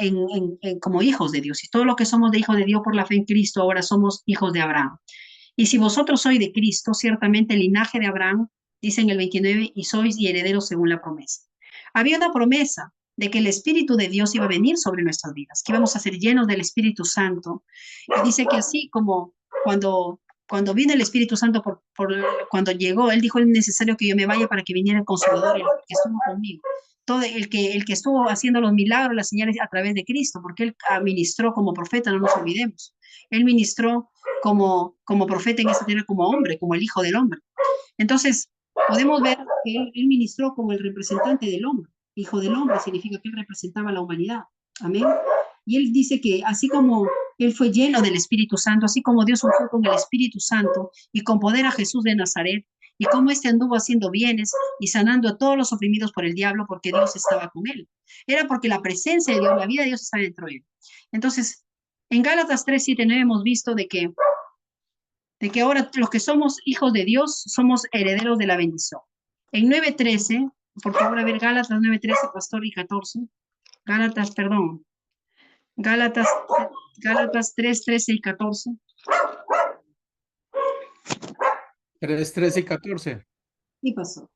como hijos de Dios. Y todos los que somos de hijos de Dios por la fe en Cristo, ahora somos hijos de Abraham. Y si vosotros sois de Cristo, ciertamente el linaje de Abraham, dice en el 29, y sois y herederos según la promesa. Había una promesa de que el Espíritu de Dios iba a venir sobre nuestras vidas, que íbamos a ser llenos del Espíritu Santo. Y dice que así como cuando vino el Espíritu Santo, cuando llegó, Él dijo, es necesario que yo me vaya para que viniera el Consolador, el que estuvo conmigo. Todo el que estuvo haciendo los milagros, las señales a través de Cristo, porque Él ministró como profeta, no nos olvidemos. Él ministró como profeta en esta tierra, como hombre, como el Hijo del Hombre. Entonces, podemos ver que Él ministró como el representante del hombre. Hijo del Hombre significa que Él representaba a la humanidad. Amén. Y Él dice que así como Él fue lleno del Espíritu Santo, así como Dios ungió con el Espíritu Santo y con poder a Jesús de Nazaret, y cómo éste anduvo haciendo bienes y sanando a todos los oprimidos por el diablo, porque Dios estaba con él. Era porque la presencia de Dios, la vida de Dios estaba dentro de él. Entonces, en Gálatas 3, 7, 9 hemos visto de que de que ahora los que somos hijos de Dios somos herederos de la bendición. En 9:13, por favor, a ver, Gálatas 9:13, pastor, y 14. Gálatas, perdón. Gálatas 3, 13 y 14. 3, 13 y 14. ¿Qué pasó?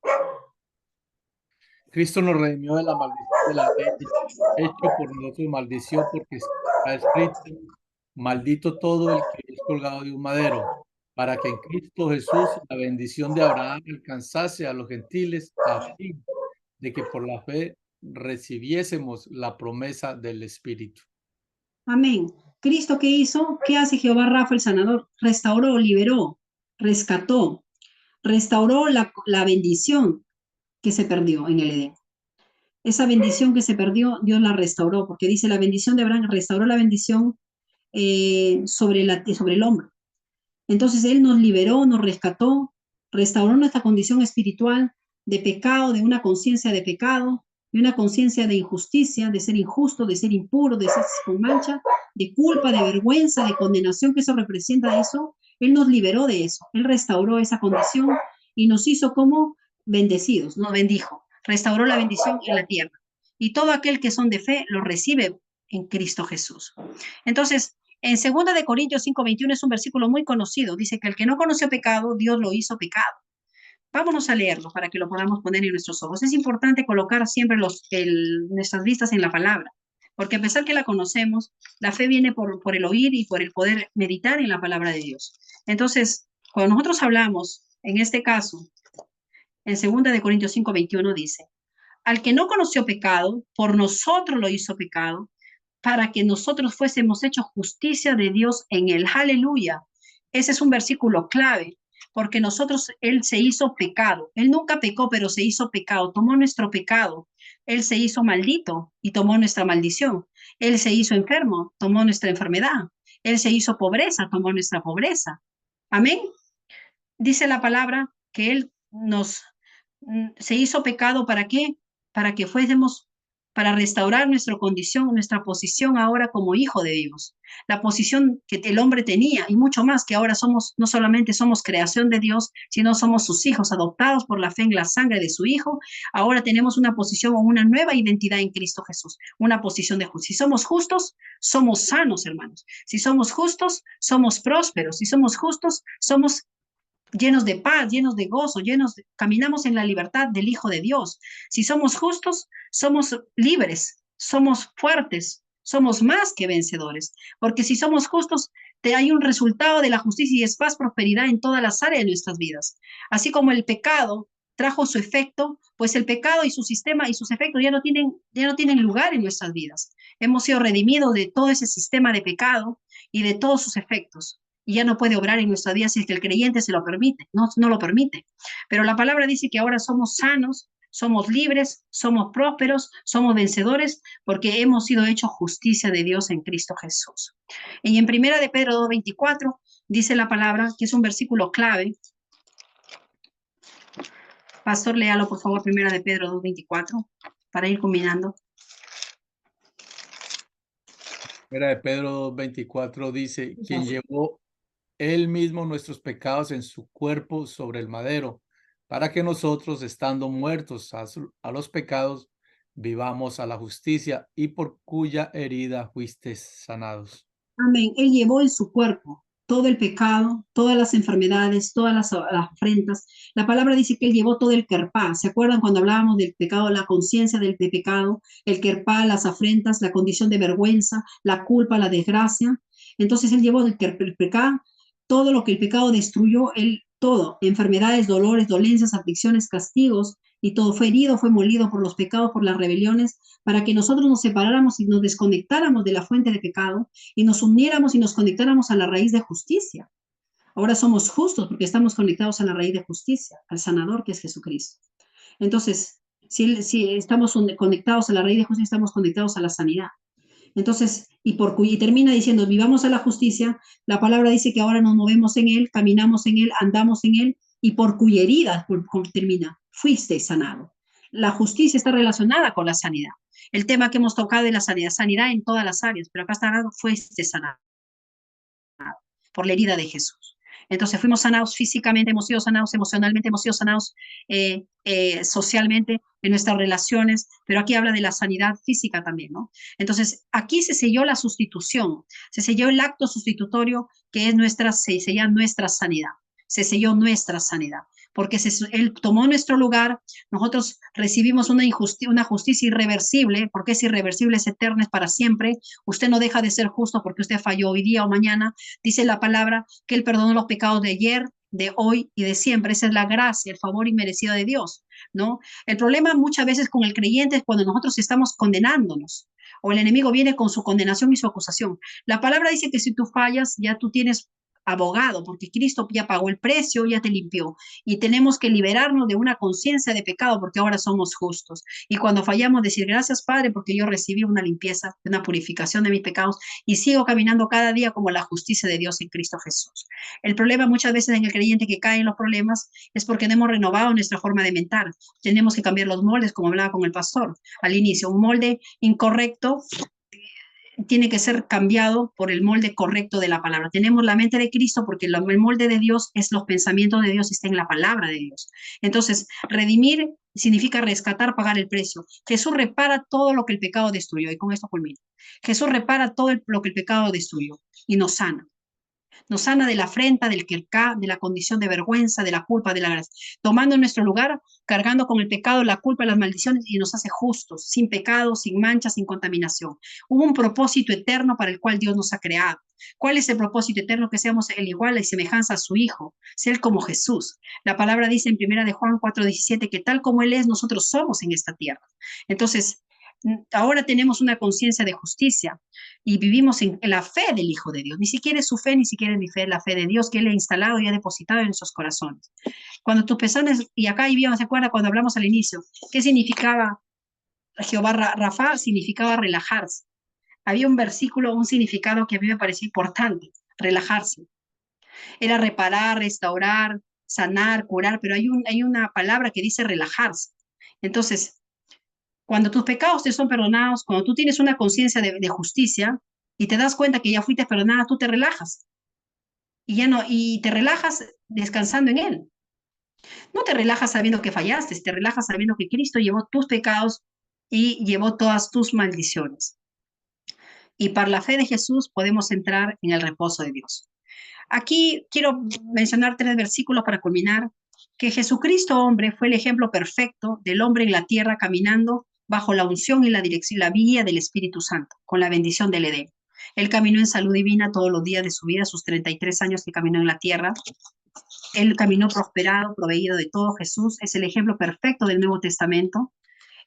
Cristo nos redimió de la maldición de la ley, hecho por nosotros maldición, porque está escrito, maldito todo el que es colgado de un madero, para que en Cristo Jesús la bendición de Abraham alcanzase a los gentiles, a fin de que por la fe recibiésemos la promesa del Espíritu. Amén. ¿Cristo qué hizo? ¿Qué hace Jehová Rafa el sanador? Restauró, liberó, rescató, restauró la bendición que se perdió en el Edén. Esa bendición que se perdió, Dios la restauró, porque dice la bendición de Abraham, restauró la bendición sobre el hombre. Entonces Él nos liberó, nos rescató, restauró nuestra condición espiritual de pecado, de una conciencia de pecado, de una conciencia de injusticia, de ser injusto, de ser impuro, de ser con mancha, de culpa, de vergüenza, de condenación, que eso representa eso. Él nos liberó de eso, Él restauró esa condición y nos hizo como bendecidos, nos bendijo, restauró la bendición en la tierra. Y todo aquel que son de fe lo recibe en Cristo Jesús. Entonces, en 2 de Corintios 5:21 es un versículo muy conocido. Dice que el que no conoció pecado, Dios lo hizo pecado. Vámonos a leerlo para que lo podamos poner en nuestros ojos. Es importante colocar siempre nuestras vistas en la palabra, porque a pesar que la conocemos, la fe viene por el oír y por el poder meditar en la palabra de Dios. Entonces, cuando nosotros hablamos, en este caso, en 2 de Corintios 5:21 dice, al que no conoció pecado, por nosotros lo hizo pecado, para que nosotros fuésemos hechos justicia de Dios en él. Aleluya. Ese es un versículo clave, porque Él se hizo pecado. Él nunca pecó, pero se hizo pecado. Tomó nuestro pecado. Él se hizo maldito y tomó nuestra maldición. Él se hizo enfermo, tomó nuestra enfermedad. Él se hizo pobreza, tomó nuestra pobreza. Amén. Dice la palabra que Él se hizo pecado, ¿para qué? Para que fuésemos, para restaurar nuestra condición, nuestra posición ahora como hijo de Dios, la posición que el hombre tenía y mucho más, que ahora no solamente somos creación de Dios, sino somos sus hijos adoptados por la fe en la sangre de su Hijo. Ahora tenemos una posición o una nueva identidad en Cristo Jesús, una posición de justicia. Si somos justos, somos sanos, hermanos. Si somos justos, somos prósperos. Si somos justos, somos llenos de paz, llenos de gozo, caminamos en la libertad del Hijo de Dios. Si somos justos, somos libres, somos fuertes, somos más que vencedores, porque si somos justos, hay un resultado de la justicia y es paz, prosperidad en todas las áreas de nuestras vidas. Así como el pecado trajo su efecto, pues el pecado y su sistema y sus efectos ya no tienen lugar en nuestras vidas. Hemos sido redimidos de todo ese sistema de pecado y de todos sus efectos. Y ya no puede obrar en nuestra vida si es que el creyente se lo permite, no lo permite. Pero la palabra dice que ahora somos sanos, somos libres, somos prósperos, somos vencedores, porque hemos sido hechos justicia de Dios en Cristo Jesús. Y en 1 de Pedro 2:24 dice la palabra, que es un versículo clave. Pastor, léalo por favor, 1 de Pedro 2:24, para ir combinando. 1 de Pedro 2:24 dice, quien llevó Él mismo nuestros pecados en su cuerpo sobre el madero, para que nosotros, estando muertos a los pecados, vivamos a la justicia, y por cuya herida fuisteis sanados. Amén. Él llevó en su cuerpo todo el pecado, todas las enfermedades, todas las afrentas. La palabra dice que Él llevó todo el kerpá. ¿Se acuerdan cuando hablábamos del pecado, la conciencia del pecado? El kerpá, las afrentas, la condición de vergüenza, la culpa, la desgracia. Entonces Él llevó el pecado, todo lo que el pecado destruyó, Él todo, enfermedades, dolores, dolencias, aflicciones, castigos, y todo fue herido, fue molido por los pecados, por las rebeliones, para que nosotros nos separáramos y nos desconectáramos de la fuente de pecado y nos uniéramos y nos conectáramos a la raíz de justicia. Ahora somos justos porque estamos conectados a la raíz de justicia, al sanador que es Jesucristo. Entonces, si estamos conectados a la raíz de justicia, estamos conectados a la sanidad. Entonces, y termina diciendo, vivamos a la justicia. La palabra dice que ahora nos movemos en Él, caminamos en Él, andamos en Él, y por cuya herida, termina, fuiste sanado. La justicia está relacionada con la sanidad. El tema que hemos tocado es la sanidad en todas las áreas, pero acá está hablando, fuiste sanado por la herida de Jesús. Entonces fuimos sanados físicamente, hemos sido sanados emocionalmente, hemos sido sanados socialmente en nuestras relaciones, pero aquí habla de la sanidad física también, ¿no? Entonces aquí se selló la sustitución, se selló el acto sustitutorio que es se sella nuestra sanidad, se selló nuestra sanidad, porque Él tomó nuestro lugar, nosotros recibimos una justicia irreversible, porque es irreversible, es eterna, es para siempre. Usted no deja de ser justo porque usted falló hoy día o mañana. Dice la palabra que Él perdonó los pecados de ayer, de hoy y de siempre. Esa es la gracia, el favor inmerecido de Dios, ¿no? El problema muchas veces con el creyente es cuando nosotros estamos condenándonos o el enemigo viene con su condenación y su acusación. La palabra dice que si tú fallas, ya tú tienes abogado, porque Cristo ya pagó el precio, ya te limpió. Y tenemos que liberarnos de una conciencia de pecado, porque ahora somos justos. Y cuando fallamos, decir gracias, Padre, porque yo recibí una limpieza, una purificación de mis pecados y sigo caminando cada día como la justicia de Dios en Cristo Jesús. El problema muchas veces en el creyente que cae en los problemas es porque no hemos renovado nuestra forma de mentar. Tenemos que cambiar los moldes, como hablaba con el pastor al inicio. Un molde incorrecto tiene que ser cambiado por el molde correcto de la palabra. Tenemos la mente de Cristo porque el molde de Dios es los pensamientos de Dios y está en la palabra de Dios. Entonces, redimir significa rescatar, pagar el precio. Jesús repara todo lo que el pecado destruyó y con esto culmino. Jesús repara todo lo que el pecado destruyó y nos sana. Nos sana de la afrenta, del quercá, de la condición de vergüenza, de la culpa, de la gracia. Tomando nuestro lugar, cargando con el pecado, la culpa, las maldiciones y nos hace justos, sin pecado, sin mancha, sin contaminación. Hubo un propósito eterno para el cual Dios nos ha creado. ¿Cuál es el propósito eterno? Que seamos el igual y semejanza a su Hijo, ser como Jesús. La palabra dice en 1 de Juan 4:17 que tal como Él es, nosotros somos en esta tierra. Entonces, ahora tenemos una conciencia de justicia y vivimos en la fe del Hijo de Dios. Ni siquiera es su fe, ni siquiera es mi fe, es la fe de Dios que Él ha instalado y ha depositado en nuestros corazones. Cuando tus pezones, y acá vivíamos, ¿se acuerda cuando hablamos al inicio? ¿Qué significaba Jehová Rafa? Significaba relajarse. Había un versículo, un significado que a mí me pareció importante, relajarse. Era reparar, restaurar, sanar, curar, pero hay una palabra que dice relajarse. Entonces, cuando tus pecados te son perdonados, cuando tú tienes una conciencia de justicia y te das cuenta que ya fuiste perdonada, tú te relajas. Y ya no, y te relajas descansando en Él. No te relajas sabiendo que fallaste, te relajas sabiendo que Cristo llevó tus pecados y llevó todas tus maldiciones. Y por la fe de Jesús podemos entrar en el reposo de Dios. Aquí quiero mencionar 3 versículos para culminar, que Jesucristo, hombre, fue el ejemplo perfecto del hombre en la tierra caminando bajo la unción y la dirección, la guía del Espíritu Santo, con la bendición del Edén. Él caminó en salud divina todos los días de su vida, sus 33 años que caminó en la tierra. Él caminó prosperado, proveído de todo. Jesús es el ejemplo perfecto del Nuevo Testamento.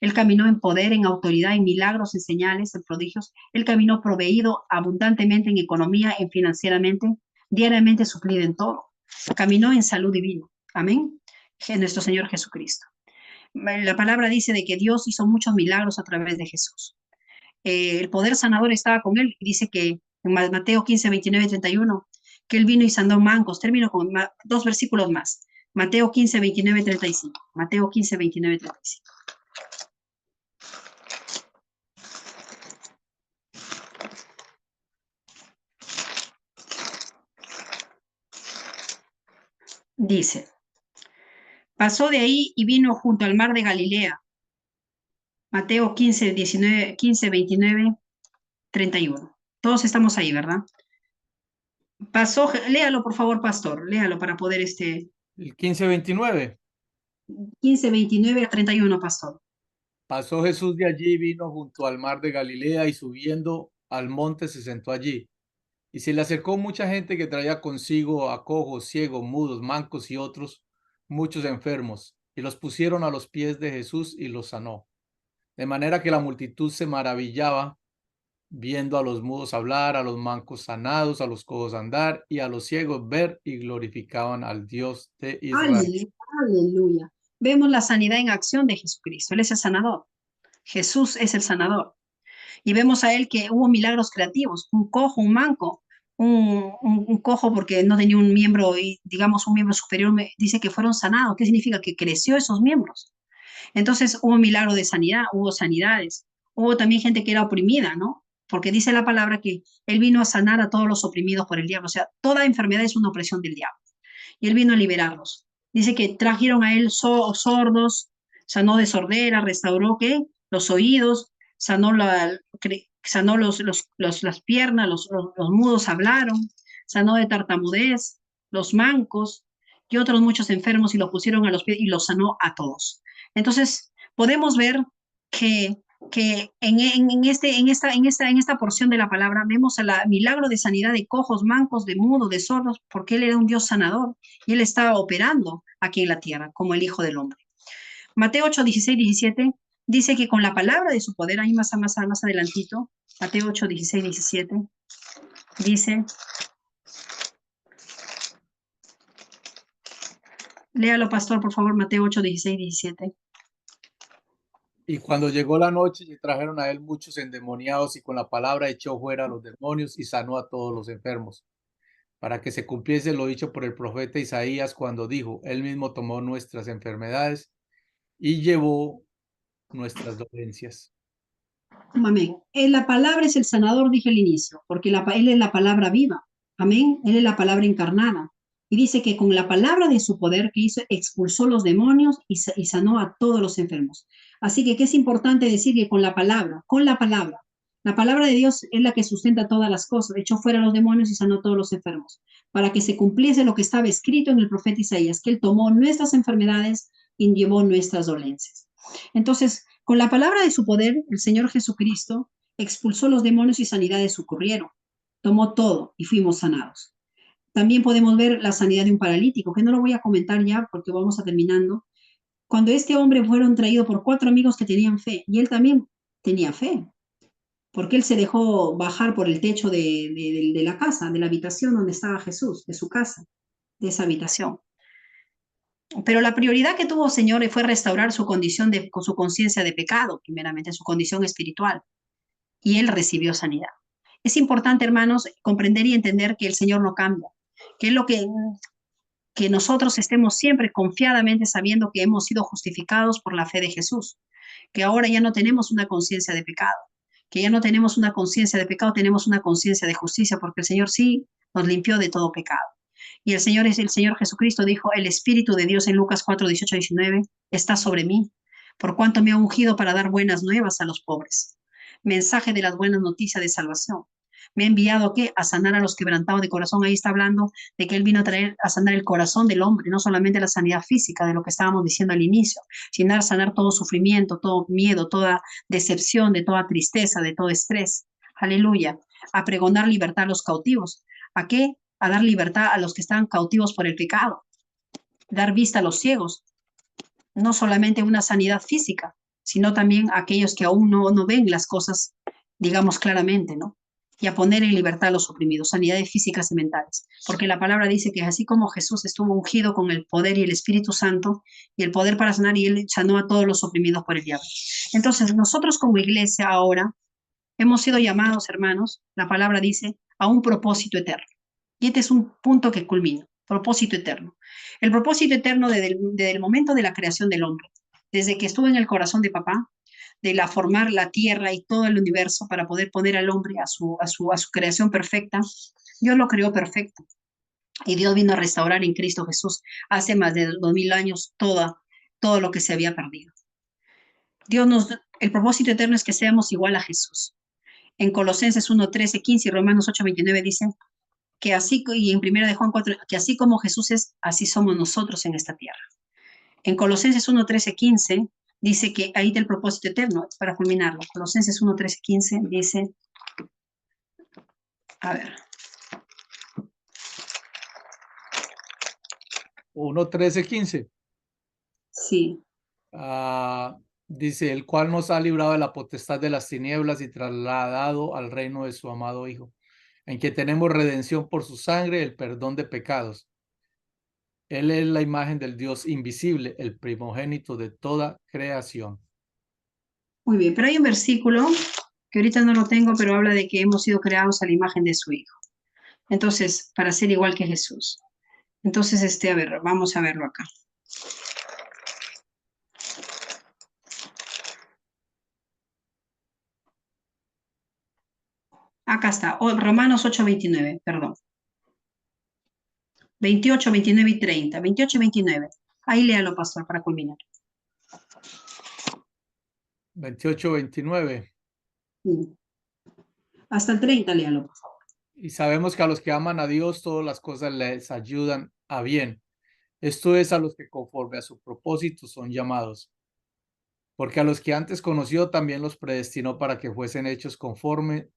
Él caminó en poder, en autoridad, en milagros, en señales, en prodigios. Él caminó proveído abundantemente en economía, en financieramente, diariamente suplido en todo. Caminó en salud divina. Amén. Nuestro Señor Jesucristo. La palabra dice de que Dios hizo muchos milagros a través de Jesús. El poder sanador estaba con él. Dice que en Mateo 15, 29 y 31, que él vino y sanó mancos. Termino con 2 versículos más. Mateo 15, 29 y 35. Mateo 15, 29 y 35. Dice, pasó de ahí y vino junto al mar de Galilea. Mateo 15, 29, 31. Todos estamos ahí, ¿verdad? Pasó, léalo por favor, pastor, léalo para poder El 15:29. 15, 29 a 31, pastor. Pasó Jesús de allí y vino junto al mar de Galilea y subiendo al monte se sentó allí. Y se le acercó mucha gente que traía consigo a cojos, ciegos, mudos, mancos y otros, muchos enfermos, y los pusieron a los pies de Jesús y los sanó. De manera que la multitud se maravillaba viendo a los mudos hablar, a los mancos sanados, a los cojos andar y a los ciegos ver y glorificaban al Dios de Israel. Aleluya. Vemos la sanidad en acción de Jesucristo. Él es el sanador. Jesús es el sanador. Y vemos a él que hubo milagros creativos, un cojo, un manco, un cojo porque no tenía un miembro, y digamos un miembro superior, dice que fueron sanados. ¿Qué significa? Que creció esos miembros. Entonces hubo milagro de sanidad, hubo sanidades. Hubo también gente que era oprimida, ¿no? Porque dice la palabra que él vino a sanar a todos los oprimidos por el diablo. O sea, toda enfermedad es una opresión del diablo. y él vino a liberarlos. Dice que trajeron a él sordos, sanó de sordera, restauró ¿qué? Los oídos, sanó las piernas, los mudos hablaron, sanó de tartamudez, los mancos y otros muchos enfermos y los pusieron a los pies y los sanó a todos. Entonces, podemos ver que en esta porción de la palabra vemos el milagro de sanidad de cojos, mancos, de mudos, de sordos, porque él era un Dios sanador y él estaba operando aquí en la tierra como el Hijo del Hombre. Mateo 8, 16, 17 dice que con la palabra de su poder, ahí más adelantito, Mateo 8, 16, 17, dice, léalo pastor, por favor, Mateo 8, 16, 17. Y cuando llegó la noche, se trajeron a él muchos endemoniados y con la palabra echó fuera a los demonios y sanó a todos los enfermos, para que se cumpliese lo dicho por el profeta Isaías cuando dijo, él mismo tomó nuestras enfermedades y llevó nuestras dolencias. Amén. La palabra es el sanador, dije al inicio, porque él es la palabra viva. Amén. Él es la palabra encarnada. Y dice que con la palabra de su poder que hizo, expulsó los demonios y sanó a todos los enfermos. Así que, ¿qué es importante decir? Que con la palabra la palabra de Dios es la que sustenta todas las cosas. Echó fuera los demonios y sanó a todos los enfermos. Para que se cumpliese lo que estaba escrito en el profeta Isaías, que él tomó nuestras enfermedades y llevó nuestras dolencias. Entonces, con la palabra de su poder, el Señor Jesucristo expulsó los demonios y sanidades ocurrieron. Tomó todo y fuimos sanados. También podemos ver la sanidad de un paralítico, que no lo voy a comentar ya porque vamos a terminando. Cuando este hombre fueron traído por 4 amigos que tenían fe, y él también tenía fe, porque él se dejó bajar por el techo de la casa, de la habitación donde estaba Jesús, de su casa, de esa habitación. Pero la prioridad que tuvo, Señor, fue restaurar su condición con su conciencia de pecado, primeramente, su condición espiritual. Y él recibió sanidad. Es importante, hermanos, comprender y entender que el Señor no cambia, que es lo que nosotros estemos siempre confiadamente sabiendo que hemos sido justificados por la fe de Jesús, que ahora ya no tenemos una conciencia de pecado, que ya no tenemos una conciencia de pecado, tenemos una conciencia de justicia, porque el Señor sí nos limpió de todo pecado. Y el Señor Jesucristo dijo, el Espíritu de Dios en Lucas 4, 18, 19, está sobre mí, por cuanto me ha ungido para dar buenas nuevas a los pobres. Mensaje de las buenas noticias de salvación. Me ha enviado ¿qué? A sanar a los quebrantados de corazón. Ahí está hablando de que Él vino a sanar el corazón del hombre, no solamente la sanidad física de lo que estábamos diciendo al inicio, sino a sanar todo sufrimiento, todo miedo, toda decepción, de toda tristeza, de todo estrés. Aleluya. A pregonar libertad a los cautivos. ¿A qué? A dar libertad a los que están cautivos por el pecado, dar vista a los ciegos, no solamente una sanidad física, sino también a aquellos que aún no ven las cosas, digamos claramente, ¿no? Y a poner en libertad a los oprimidos, sanidades físicas y mentales, porque la palabra dice que así como Jesús estuvo ungido con el poder y el Espíritu Santo y el poder para sanar, y él sanó a todos los oprimidos por el diablo. Entonces, nosotros como iglesia ahora hemos sido llamados, hermanos, la palabra dice, a un propósito eterno. Y este es un punto que culmina, propósito eterno. El propósito eterno desde el momento de la creación del hombre, desde que estuvo en el corazón de papá, de formar la tierra y todo el universo para poder poner al hombre a su creación perfecta, Dios lo creó perfecto. Y Dios vino a restaurar en Cristo Jesús hace más de 2000 años todo lo que se había perdido. El propósito eterno es que seamos igual a Jesús. En Colosenses 1, 13, 15 y Romanos 8, 29 dicen, que así, y en 1 de Juan 4, que así como Jesús es, así somos nosotros en esta tierra. En Colosenses 1, 13, 15, dice que ahí del propósito eterno, para culminarlo. Colosenses 1, 13, 15 dice, a ver. 1, 13, 15. Sí. Dice, el cual nos ha librado de la potestad de las tinieblas y trasladado al reino de su amado Hijo, en que tenemos redención por su sangre, el perdón de pecados. Él es la imagen del Dios invisible, el primogénito de toda creación. Muy bien, pero hay un versículo que ahorita no lo tengo, pero habla de que hemos sido creados a la imagen de su Hijo. Entonces, para ser igual que Jesús. Entonces, a ver, vamos a verlo acá. Acá está, Romanos 8:29, perdón. 28, 29 y 30. 28 y 29. Ahí léalo, pastor, para culminar. 28, 29. Sí. Hasta el 30, léalo, por favor. Y sabemos que a los que aman a Dios, todas las cosas les ayudan a bien. Esto es a los que conforme a su propósito son llamados. Porque a los que antes conoció también los predestinó para que fuesen hechos conformes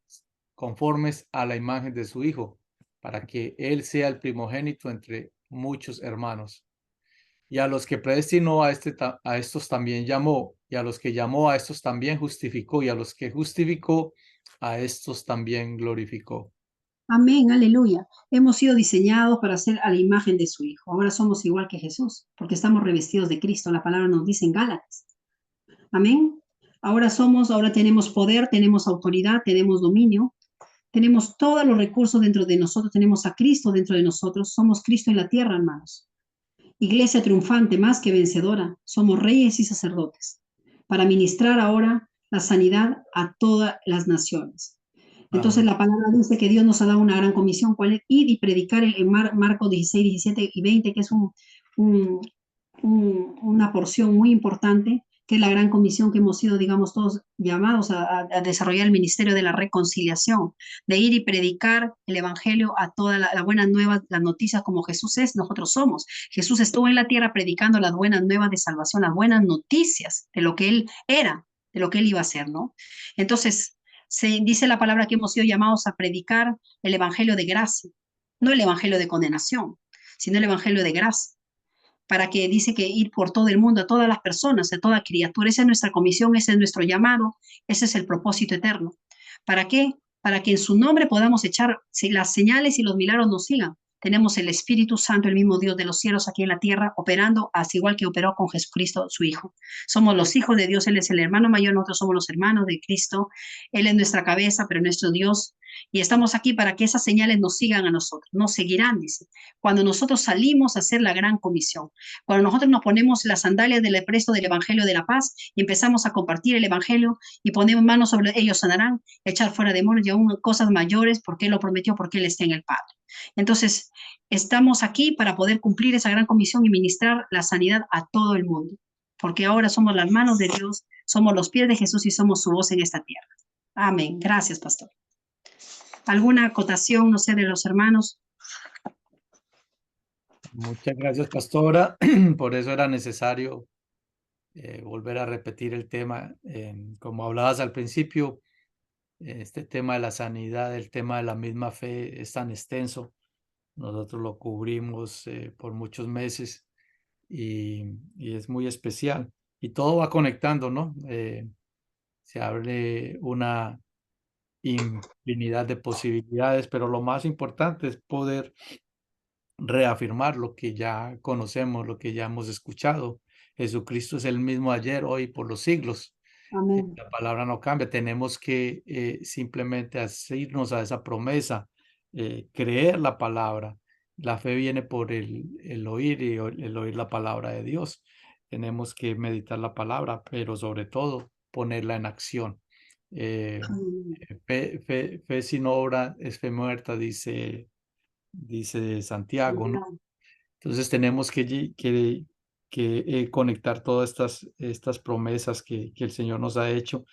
a la imagen de su Hijo, para que Él sea el primogénito entre muchos hermanos. Y a los que predestinó a estos también llamó, y a los que llamó a estos también justificó, y a los que justificó a estos también glorificó. Amén, aleluya. Hemos sido diseñados para ser a la imagen de su Hijo. Ahora somos igual que Jesús, porque estamos revestidos de Cristo. La palabra nos dice en Gálatas. Amén. Ahora tenemos poder, tenemos autoridad, tenemos dominio, tenemos todos los recursos dentro de nosotros, tenemos a Cristo dentro de nosotros. Somos Cristo en la tierra, hermanos. Iglesia triunfante, más que vencedora. Somos reyes y sacerdotes para ministrar ahora la sanidad a todas las naciones. Entonces la palabra dice que Dios nos ha dado una gran comisión, cuál es ir y predicar en Marcos 16, 17 y 20, que es una porción muy importante, que es la gran comisión que hemos sido, digamos, todos llamados a desarrollar el ministerio de la reconciliación, de ir y predicar el evangelio a toda la buena nueva, las noticias como Jesús es, nosotros somos. Jesús estuvo en la tierra predicando las buenas nuevas de salvación, las buenas noticias de lo que Él era, de lo que Él iba a hacer, ¿no? Entonces, se dice la palabra que hemos sido llamados a predicar el evangelio de gracia, no el evangelio de condenación, sino el evangelio de gracia, para que dice que ir por todo el mundo, a todas las personas, a toda criatura. Esa es nuestra comisión, ese es nuestro llamado, ese es el propósito eterno. ¿Para qué? Para que en su nombre podamos echar, si las señales y los milagros nos sigan. Tenemos el Espíritu Santo, el mismo Dios de los cielos aquí en la tierra, operando así igual que operó con Jesucristo, su Hijo. Somos los hijos de Dios, Él es el hermano mayor, nosotros somos los hermanos de Cristo. Él es nuestra cabeza, pero nuestro Dios. Y estamos aquí para que esas señales nos sigan a nosotros, nos seguirán, dice. Cuando nosotros salimos a hacer la gran comisión, cuando nosotros nos ponemos las sandalias del presto del Evangelio de la paz y empezamos a compartir el Evangelio y ponemos manos sobre ellos, sanarán, echar fuera demonios y aún cosas mayores, porque Él lo prometió, porque Él está en el Padre. Entonces, estamos aquí para poder cumplir esa gran comisión y ministrar la sanidad a todo el mundo, porque ahora somos las manos de Dios, somos los pies de Jesús y somos su voz en esta tierra. Amén. Gracias, pastor. ¿Alguna acotación, no sé, de los hermanos? Muchas gracias, pastora. Por eso era necesario volver a repetir el tema. Como hablabas al principio, este tema de la sanidad, el tema de la misma fe es tan extenso. Nosotros lo cubrimos por muchos meses y es muy especial. Y todo va conectando, ¿no? Se abre una infinidad de posibilidades, pero lo más importante es poder reafirmar lo que ya conocemos, lo que ya hemos escuchado. Jesucristo es el mismo ayer, hoy, por los siglos. Amén. La palabra no cambia. Tenemos que simplemente asirnos a esa promesa, creer la palabra. La fe viene por el oír y el oír la palabra de Dios. Tenemos que meditar la palabra, pero sobre todo ponerla en acción. Fe sin obra es fe muerta, dice Santiago, ¿no? Entonces tenemos que conectar todas estas promesas que el Señor nos ha hecho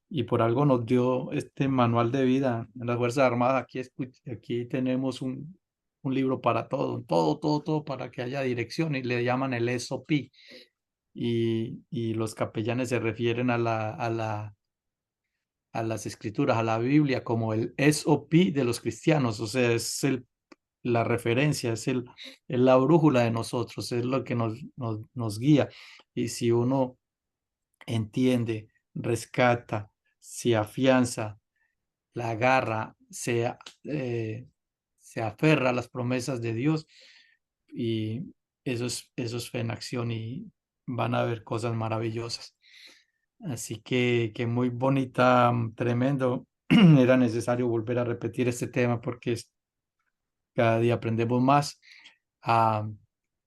y por algo nos dio este manual de vida en las Fuerzas Armadas. Aquí tenemos un libro para todo para que haya dirección y le llaman el SOP y los capellanes se refieren a las escrituras, a la Biblia como el SOP de los cristianos, o sea, es la referencia, es la brújula de nosotros, es lo que nos guía. Y si uno entiende, rescata, se afianza, la agarra, se aferra a las promesas de Dios, y eso es fe en acción y van a haber cosas maravillosas. Así que muy bonita, tremendo. Era necesario volver a repetir este tema porque cada día aprendemos más. Ah,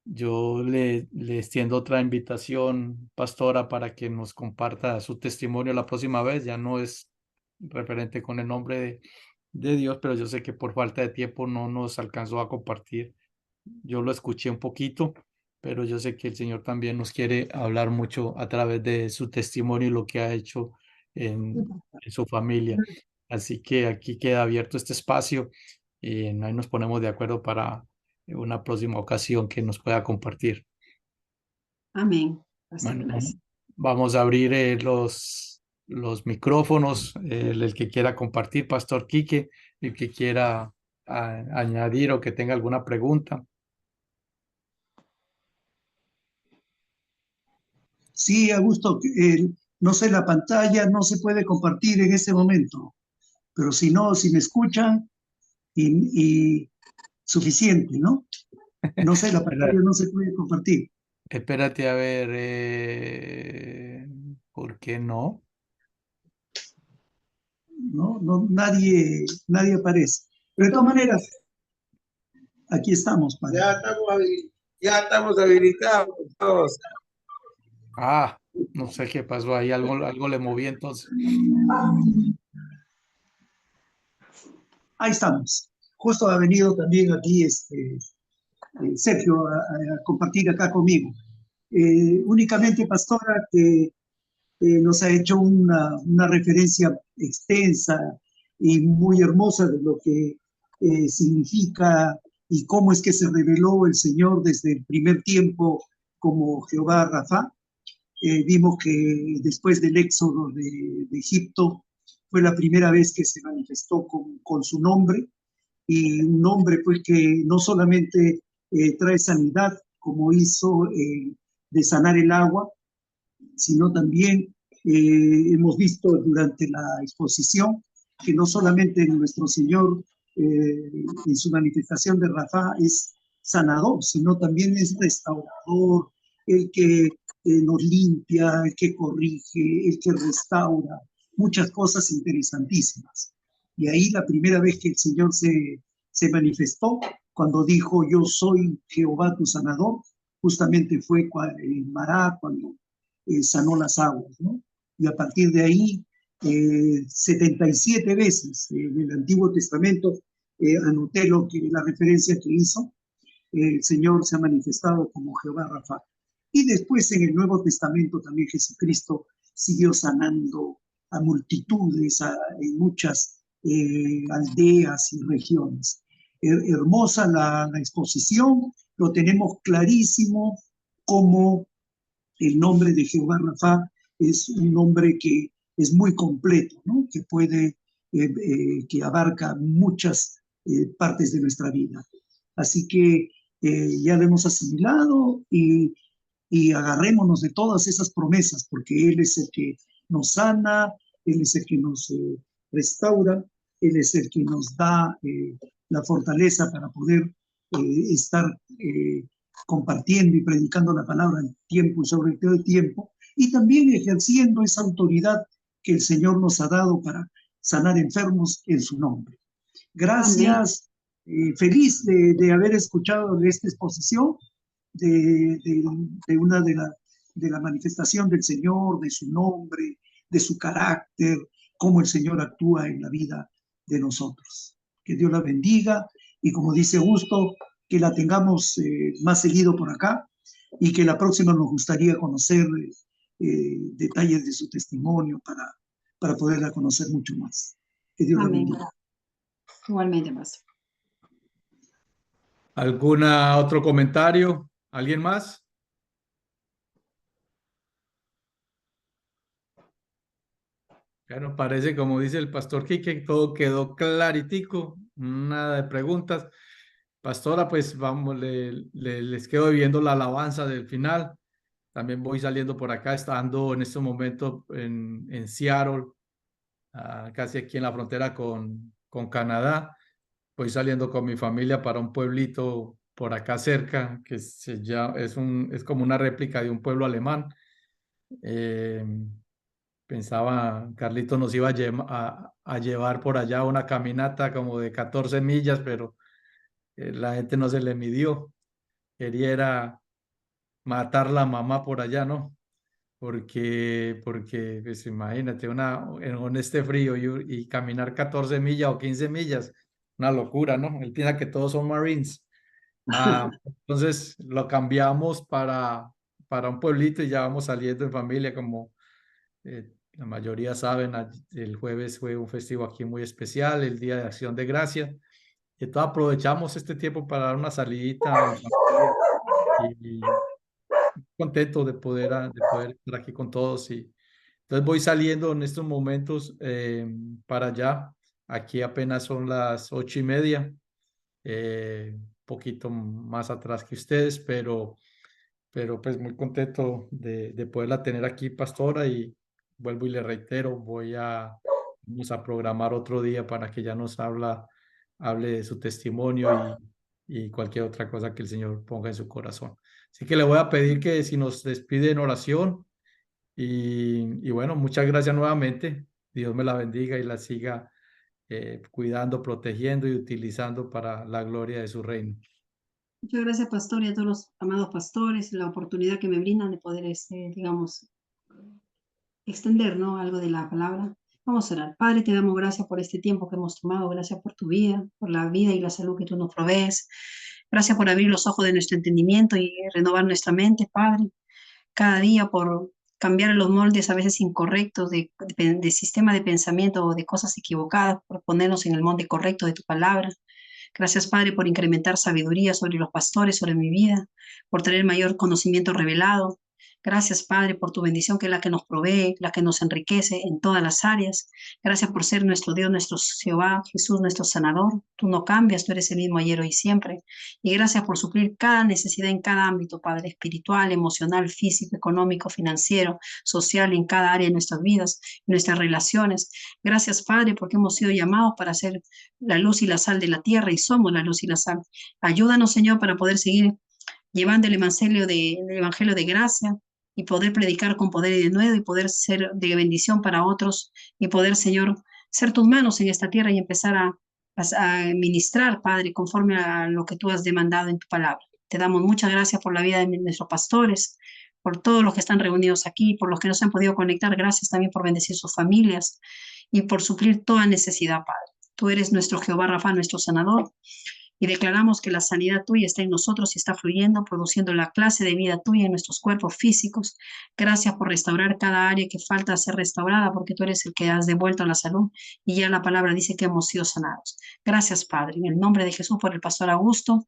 yo le extiendo otra invitación, pastora, para que nos comparta su testimonio la próxima vez. Ya no es referente con el nombre de Dios, pero yo sé que por falta de tiempo no nos alcanzó a compartir yo lo escuché un poquito, pero yo sé que el Señor también nos quiere hablar mucho a través de su testimonio y lo que ha hecho en su familia. Así que aquí queda abierto este espacio y ahí nos ponemos de acuerdo para una próxima ocasión que nos pueda compartir. Amén. Pastor, Bueno, gracias. vamos a abrir los micrófonos, el que quiera compartir, Pastor Quique, el que quiera añadir o que tenga alguna pregunta. Sí, Augusto, no sé, la pantalla no se puede compartir en este momento, pero si no, si me escuchan y suficiente, ¿no? No sé, la pantalla Espera- no se puede compartir, Espérate a ver, ¿por qué no? ¿no? No, nadie aparece. Pero de todas maneras, aquí estamos para... Ya estamos habilitados. Ah, no sé qué pasó ahí, algo le moví entonces. Ahí estamos. Justo ha venido también aquí Sergio a compartir acá conmigo. Únicamente, pastora, que nos ha hecho una referencia extensa y muy hermosa de lo que significa y cómo es que se reveló el Señor desde el primer tiempo como Jehová Rafa. Vimos que después del éxodo de Egipto fue la primera vez que se manifestó con su nombre, y un nombre pues que no solamente trae sanidad, como hizo de sanar el agua, sino también hemos visto durante la exposición que no solamente nuestro Señor en su manifestación de Rafa es sanador, sino también es restaurador, el que nos limpia, el que corrige, el que restaura, muchas cosas interesantísimas. Y ahí la primera vez que el Señor se manifestó, cuando dijo, yo soy Jehová tu sanador, justamente fue en Mará, cuando sanó las aguas, ¿no? Y a partir de ahí, 77 veces en el Antiguo Testamento, anoté la referencia que hizo, el Señor se ha manifestado como Jehová Rafa. Y después en el Nuevo Testamento también Jesucristo siguió sanando a multitudes, en muchas aldeas y regiones. Hermosa la exposición, lo tenemos clarísimo como el nombre de Jehová Rafa es un nombre que es muy completo, ¿no? Que que abarca muchas partes de nuestra vida. Así que ya lo hemos asimilado y agarrémonos de todas esas promesas, porque Él es el que nos sana, Él es el que nos restaura, Él es el que nos da la fortaleza para poder estar compartiendo y predicando la palabra en tiempo y sobre todo el tiempo, y también ejerciendo esa autoridad que el Señor nos ha dado para sanar enfermos en su nombre. Gracias, feliz de haber escuchado de esta exposición, de una de la manifestación del Señor, de su nombre, de su carácter, cómo el Señor actúa en la vida de nosotros. Que Dios la bendiga y, como dice Augusto, que la tengamos más seguido por acá y que la próxima nos gustaría conocer detalles de su testimonio para poderla conocer mucho más. Que Dios la bendiga. Igualmente, pastor. ¿Algún otro comentario? ¿Alguien más? Bueno, parece, como dice el pastor Quique, todo quedó claritico, nada de preguntas. Pastora, pues vamos, les quedo viendo la alabanza del final. También voy saliendo por acá, estando en este momento en Seattle, casi aquí en la frontera con Canadá. Voy saliendo con mi familia para un pueblito por acá cerca, que es como una réplica de un pueblo alemán. Eh, Pensaba, Carlito nos iba a llevar por allá una caminata como de 14 millas, pero la gente no se le midió. Quería era matar la mamá por allá, ¿no? Porque pues imagínate, en este frío y caminar 14 millas o 15 millas, una locura, ¿no? Él piensa que todos son Marines Entonces lo cambiamos para un pueblito y ya vamos saliendo en familia, como la mayoría saben, el jueves fue un festivo aquí muy especial, el Día de Acción de Gracia. Y entonces aprovechamos este tiempo para dar una salidita en familia y contento de poder estar aquí con todos. Y entonces voy saliendo en estos momentos para allá. Aquí apenas son las 8:30, poquito más atrás que ustedes, pero pues muy contento de poderla tener aquí, pastora, y vuelvo y le reitero, vamos a programar otro día para que ya hable de su testimonio y cualquier otra cosa que el Señor ponga en su corazón. Así que le voy a pedir que si nos despide en oración y bueno, muchas gracias nuevamente. Dios me la bendiga y la siga cuidando, protegiendo y utilizando para la gloria de su reino. Muchas gracias, pastor, y a todos los amados pastores, la oportunidad que me brindan de poder, digamos, extender, ¿no? Algo de la palabra. Vamos a orar. Padre, te damos gracias por este tiempo que hemos tomado, gracias por tu vida, por la vida y la salud que tú nos provees. Gracias por abrir los ojos de nuestro entendimiento y renovar nuestra mente, Padre. Cada día por cambiar los moldes a veces incorrectos de sistema de pensamiento o de cosas equivocadas, por ponernos en el molde correcto de tu palabra. Gracias, Padre, por incrementar sabiduría sobre los pastores, sobre mi vida, por tener mayor conocimiento revelado. Gracias, Padre, por tu bendición, que es la que nos provee, la que nos enriquece en todas las áreas. Gracias por ser nuestro Dios, nuestro Jehová, Jesús, nuestro sanador. Tú no cambias, tú eres el mismo ayer, hoy y siempre. Y gracias por suplir cada necesidad en cada ámbito, Padre, espiritual, emocional, físico, económico, financiero, social, en cada área de nuestras vidas, nuestras relaciones. Gracias, Padre, porque hemos sido llamados para ser la luz y la sal de la tierra y somos la luz y la sal. Ayúdanos, Señor, para poder seguir llevando el evangelio de gracia y poder predicar con poder y de nuevo y poder ser de bendición para otros y poder, Señor, ser tus manos en esta tierra y empezar a ministrar, Padre, conforme a lo que tú has demandado en tu palabra. Te damos muchas gracias por la vida de nuestros pastores, por todos los que están reunidos aquí, por los que no se han podido conectar. Gracias también por bendecir sus familias y por suplir toda necesidad, Padre. Tú eres nuestro Jehová Rafa, nuestro sanador, y declaramos que la sanidad tuya está en nosotros y está fluyendo, produciendo la clase de vida tuya en nuestros cuerpos físicos. Gracias por restaurar cada área que falta ser restaurada, porque tú eres el que has devuelto la salud y ya la palabra dice que hemos sido sanados. Gracias, Padre, en el nombre de Jesús, por el pastor Augusto,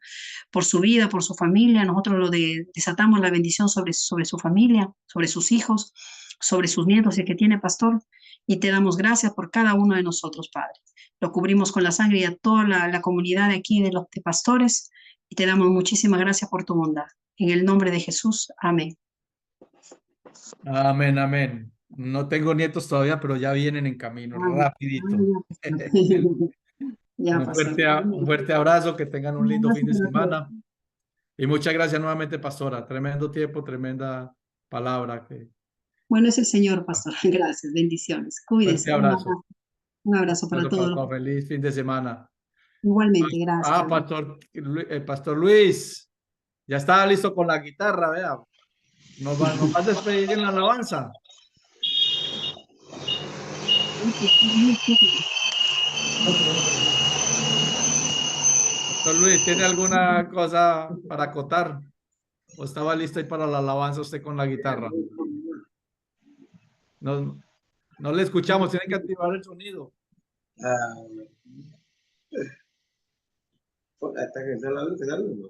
por su vida, por su familia. Nosotros desatamos la bendición sobre su familia, sobre sus hijos, sobre sus nietos y el que tiene pastor. Y te damos gracias por cada uno de nosotros, Padre. Lo cubrimos con la sangre y a toda la comunidad de aquí de los pastores. Y te damos muchísimas gracias por tu bondad. En el nombre de Jesús. Amén. Amén, amén. No tengo nietos todavía, pero ya vienen en camino, rapidito. Ya, Un fuerte abrazo, que tengan un lindo fin de semana. Y muchas gracias nuevamente, pastora. Tremendo tiempo, tremenda palabra. Bueno, es el Señor, pastor. Gracias, bendiciones. Cuídese. Fuerte abrazo. Un abrazo para todos. Feliz fin de semana. Igualmente, gracias. Pastor Luis, ya estaba listo con la guitarra, vea. Nos va a despedir en la alabanza. Pastor Luis, ¿tiene alguna cosa para acotar? ¿O estaba listo ahí para la alabanza usted con la guitarra? No, no le escuchamos, tiene que activar el sonido. Hasta que sea la luz, ¿no?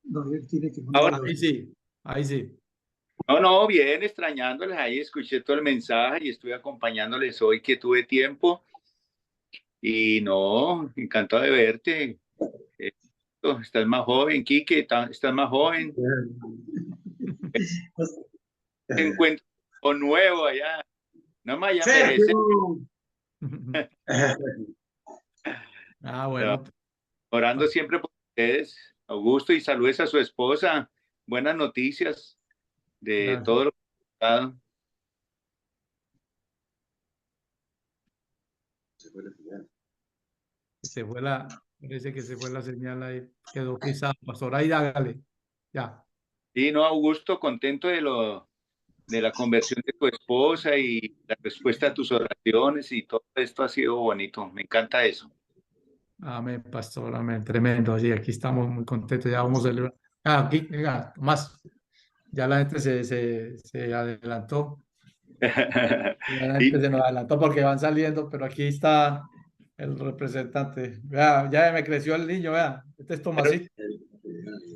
No, él tiene que Ahora sí, ahí sí. No, bien, extrañándoles ahí, escuché todo el mensaje y estuve acompañándoles hoy que tuve tiempo. Y no, encantado de verte. Estás más joven, Quique, estás más joven. Te encuentro con nuevo allá. No me allá merece. Bueno. Orando siempre por ustedes, Augusto, y saludes a su esposa. Buenas noticias de todo lo que ha pasado. Parece que se fue la señal ahí, quedó pisado, pastor, ahí hágale, ya. Sí, no, Augusto, contento de la conversión de tu esposa y la respuesta a tus oraciones y todo esto ha sido bonito, me encanta eso. Amén, pastor, amén. Tremendo. Sí, aquí estamos muy contentos. Ya vamos a celebrar. Aquí, venga, más. Ya la gente se adelantó. Ya la Y gente se nos adelantó porque van saliendo, pero aquí está el representante. Vea, ya me creció el niño, vea. Este es Tomasito,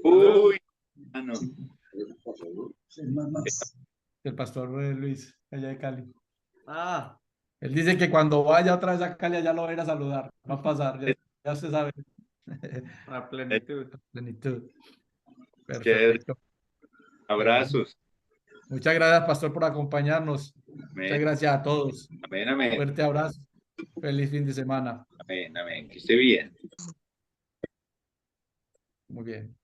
uy, mano. el pastor Luis, allá de Cali. Ah, él dice que cuando vaya otra vez a Cali, ya lo va a ir a saludar. Va a pasar, ya usted sabe. A plenitud. Plenitud. Chévere. Perfecto. Abrazos. Muchas gracias, pastor, por acompañarnos. Muchas Amén, gracias a todos. amén, amén, Fuerte abrazo. Feliz fin de semana. amén, amén. Que esté bien. Muy bien.